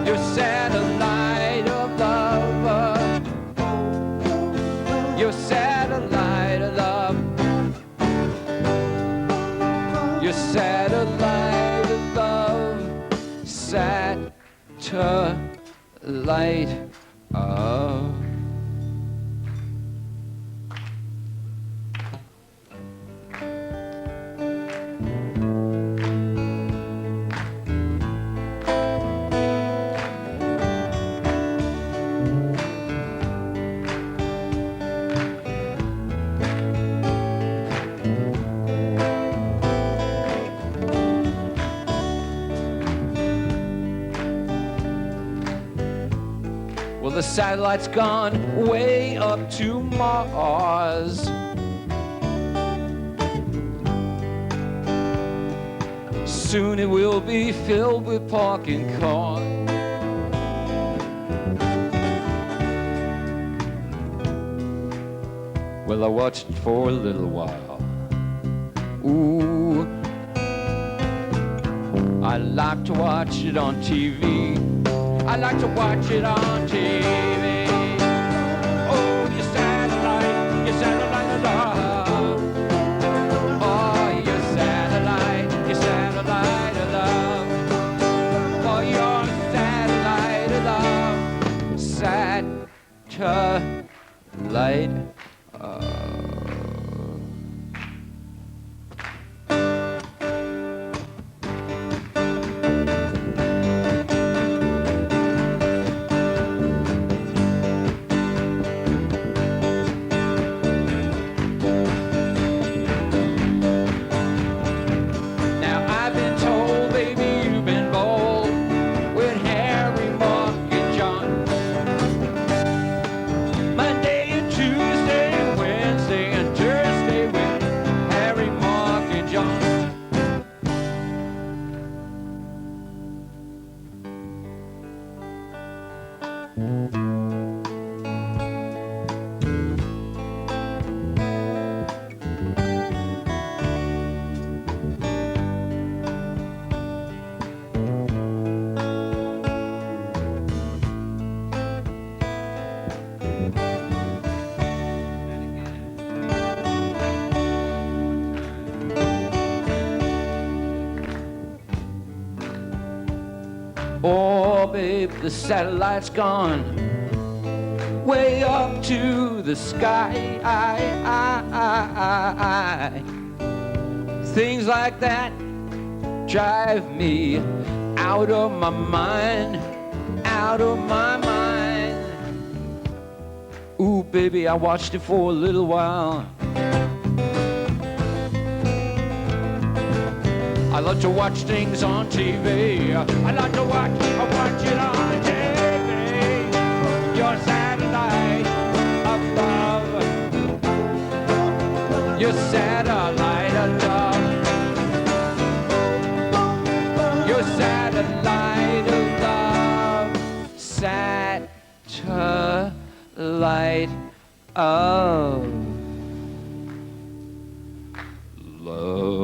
Your satellite of love. Your satellite of love. Satellite of. Well, the satellite's gone way up to Mars. Soon it will be filled with parking cars. Well, I watched it for a little while. Ooh, I like to watch it on TV. I like to watch it on TV. Oh, your satellite of love. Oh, your satellite of love. Oh, your satellite of love. Satellite. Now I've been told, baby, you've been bold with Harry, Mark, and John. Monday and Tuesday and Wednesday and Thursday with Harry, Mark, and John. Oh, babe, the satellite's gone way up to the sky. Things like that drive me out of my mind, out of my mind. Ooh, baby, I watched it for a little while. I like to watch things on TV. I like to watch it on TV. Your satellite of love. Your satellite of love. Your satellite of love. Satellite of love.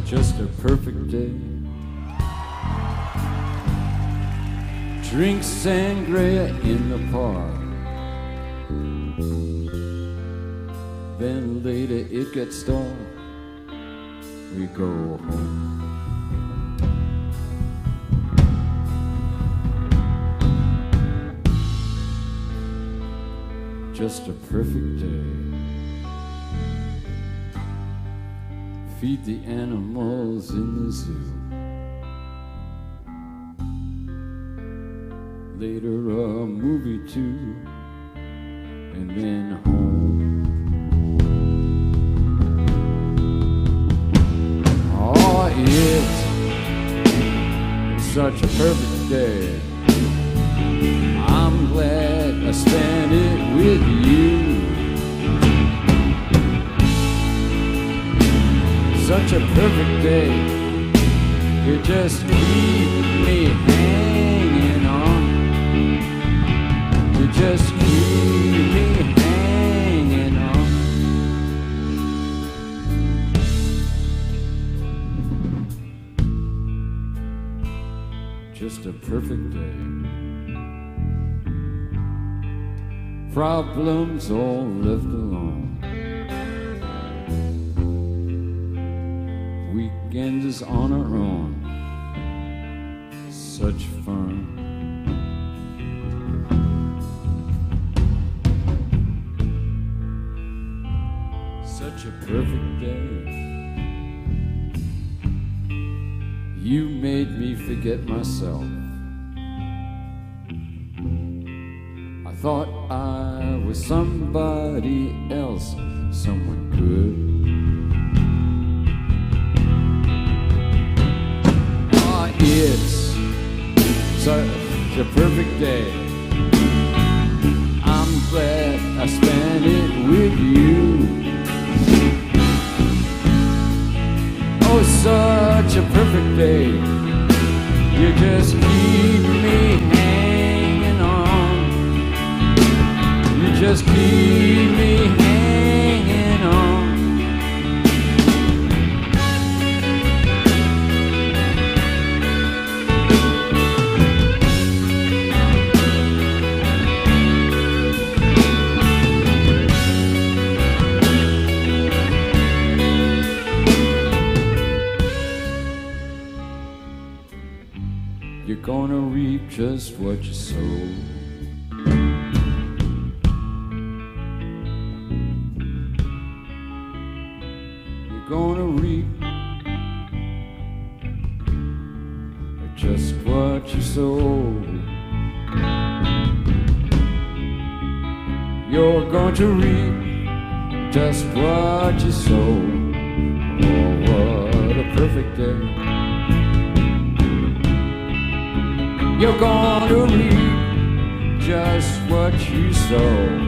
Just a perfect day. Drink sangria in the park. Then later it gets dark. We go home. Just a perfect day. Feed the animals in the zoo. Later a movie too, and then home. Oh, it's such a perfect day. I'm glad I spent it with you. Such a perfect day. You just keep me hanging on. You just keep me hanging on. Just a perfect day. Problems all left alone. Weekends is on our own. Such fun. such a perfect day. You made me forget myself. I thought I was somebody else, someone good. Oh, it's such a perfect day. I'm glad I spent it with you. Oh, such a perfect day. You just keep me hanging on. You just keep me hanging on. You're gonna reap just what you sow. You're gonna reap just what you sow. You're going to reap just what you sow. Oh, what a perfect day. You're gonna reap just what you sow.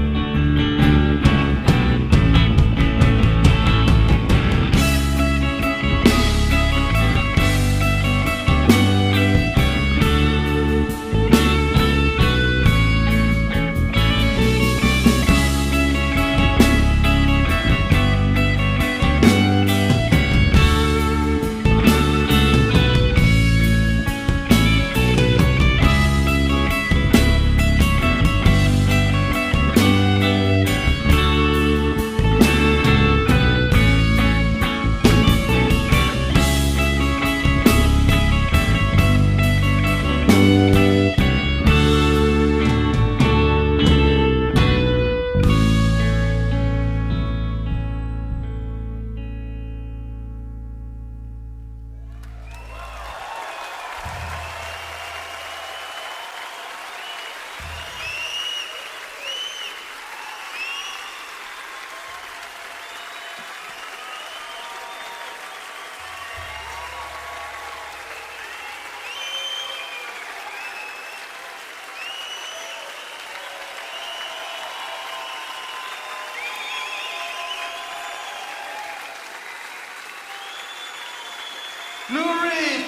Lou Reed,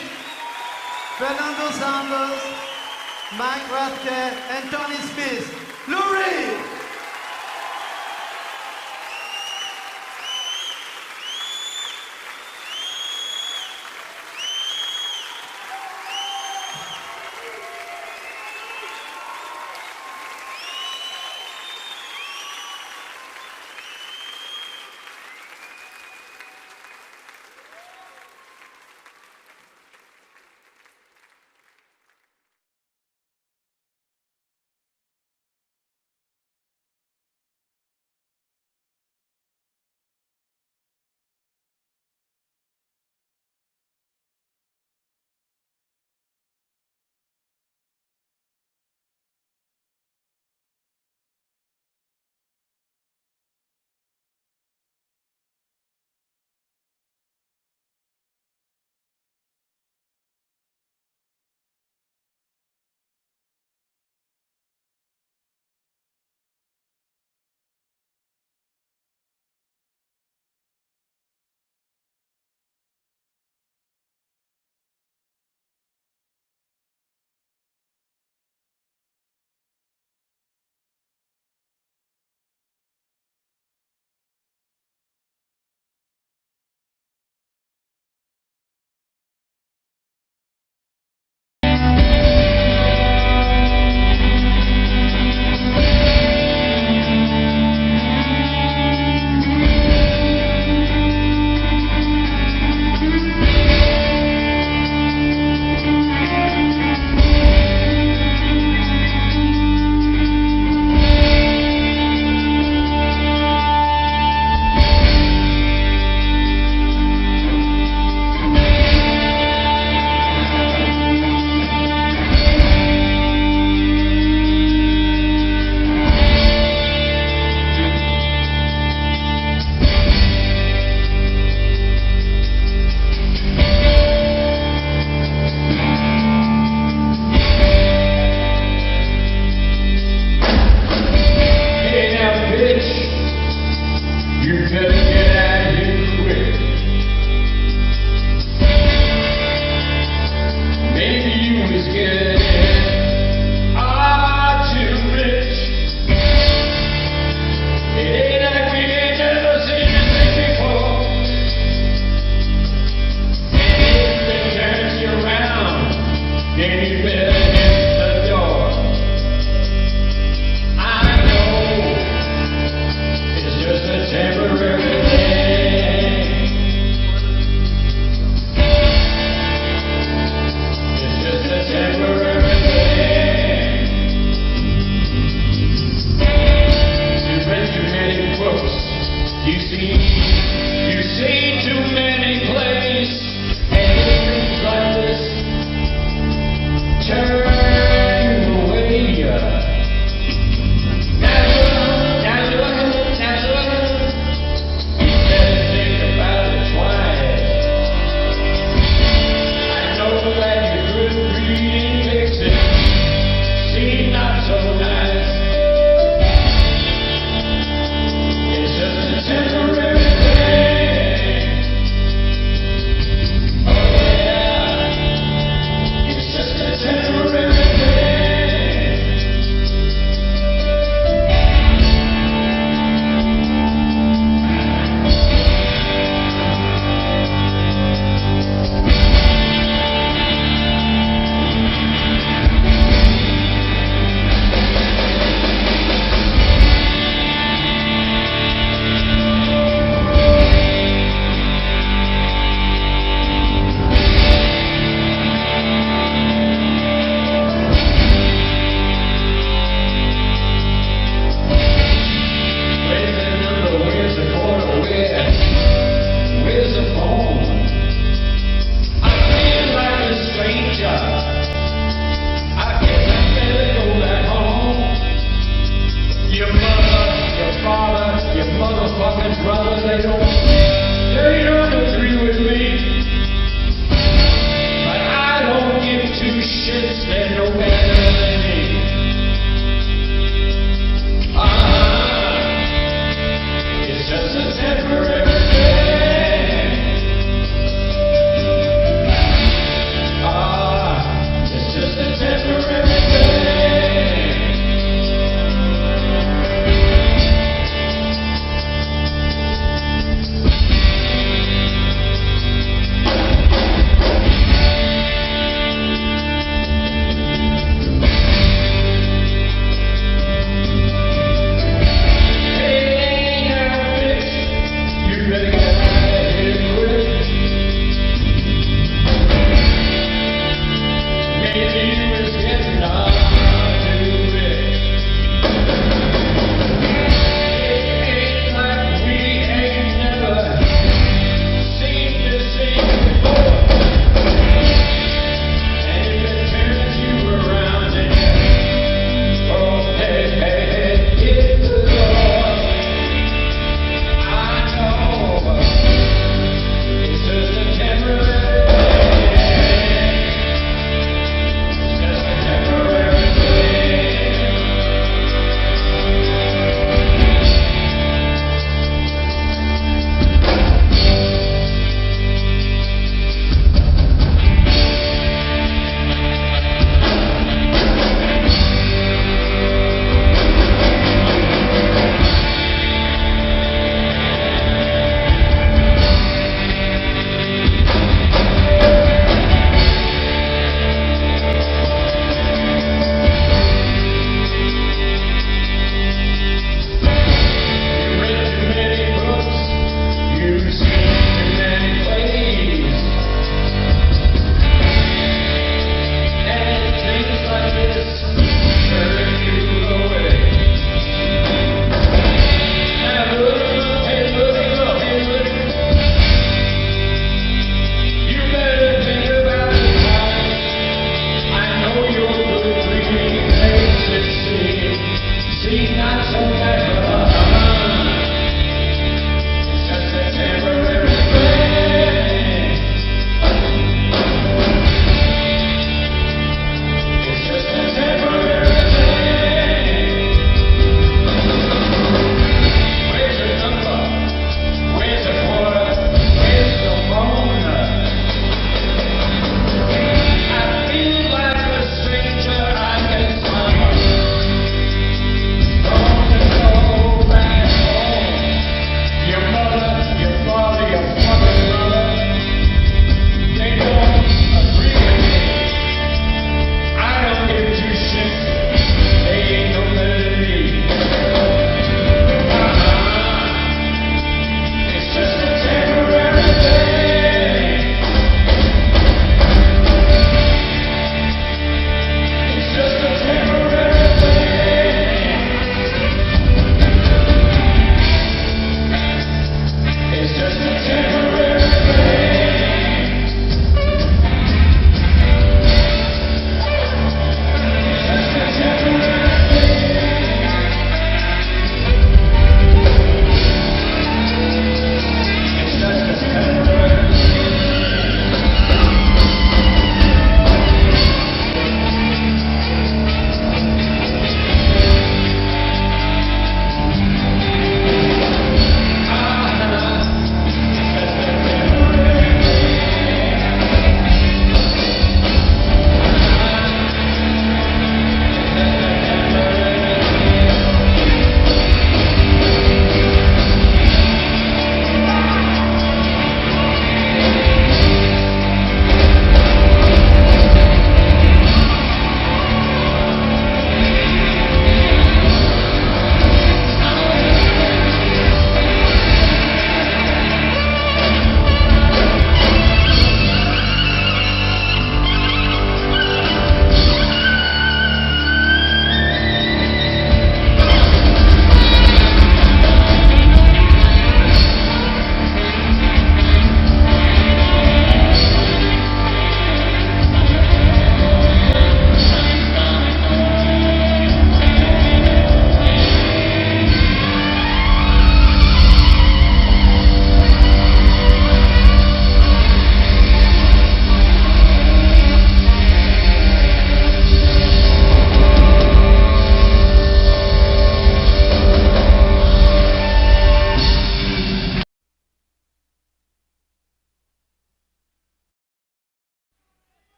Fernando Sanders, Mike Rathke, and Tony Smith. Lou Reed!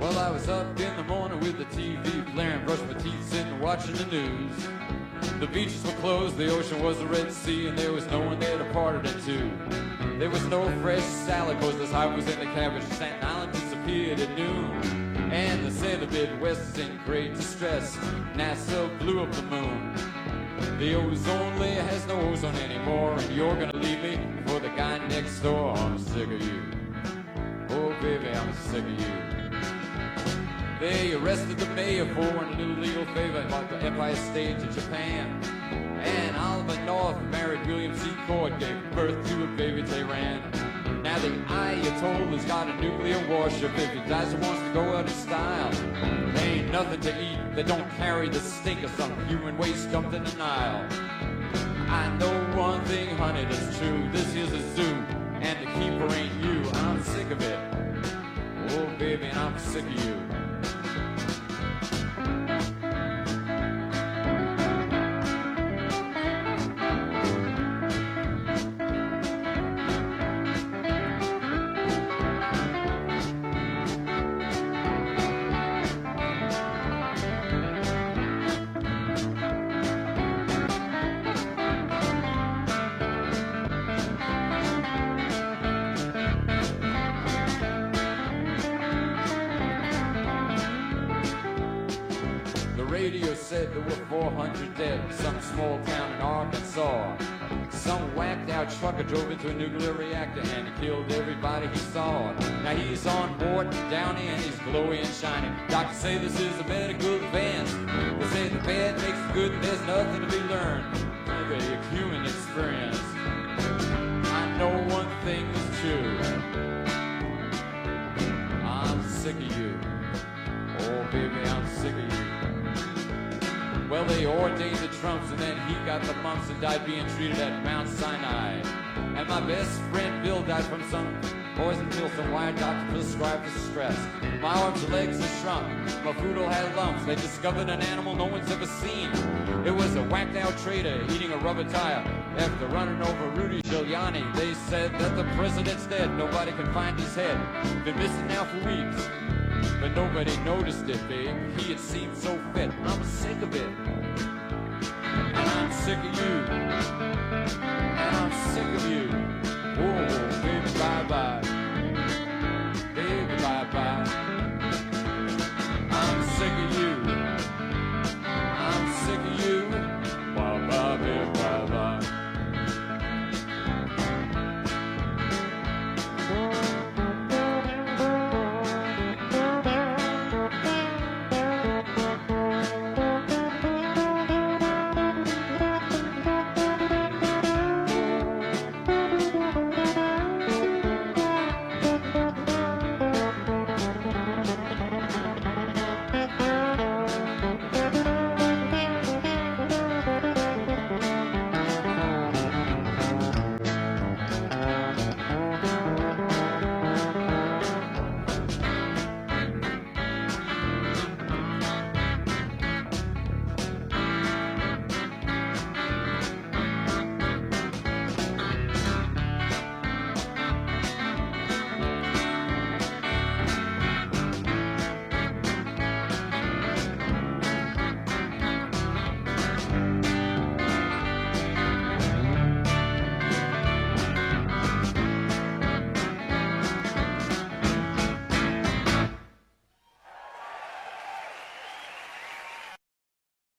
Well, I was up in the morning with the TV blaring, brushed my teeth, sitting watching the news. The beaches were closed, the ocean was the Red Sea, and there was no one there to part it in two. There was no fresh salad, cause this hive was in the cabbage. Staten Island disappeared at noon, and they say the Midwest is in great distress. NASA blew up the moon. The ozone layer has no ozone anymore, and you're gonna leave me for the guy next door. I'm sick of you. Oh, baby, I'm sick of you. They arrested the mayor for an illegal favor like the Empire State to Japan. And Oliver North married William C. Cord, gave birth to a baby Tehran. Now the Ayatollah's got a nuclear warship. If he dies, he wants to go out in style. There ain't nothing to eat. They don't carry the stink of some human waste dumped in the Nile. I know one thing, honey, that's true. This here's a zoo, and the keeper ain't you. I'm sick of it. Oh, baby, and I'm sick of you. said there were 400 dead in some small town in Arkansas. Some whacked out trucker drove into a nuclear reactor and he killed everybody he saw. Now he's on board and Downey and he's glowy and shiny. Doctors say this is a medical advance. They say the bad makes the good and there's nothing to be learned. Maybe a human experience. I know one thing is true. I'm sick of you. Oh baby, I'm sick of you. Well, they ordained the Trumps and then he got the mumps and died being treated at Mount Sinai. And my best friend Bill died from some poison pill some wire doctor prescribed for stress. My arms and legs are shrunk, my food all had lumps. They discovered an animal no one's ever seen. It was a whacked out trader eating a rubber tire after running over Rudy Giuliani. They said that the president's dead, nobody can find his head. Been missing now for weeks, but nobody noticed it, babe. He had seemed so fit. I'm sick of it, and I'm sick of you.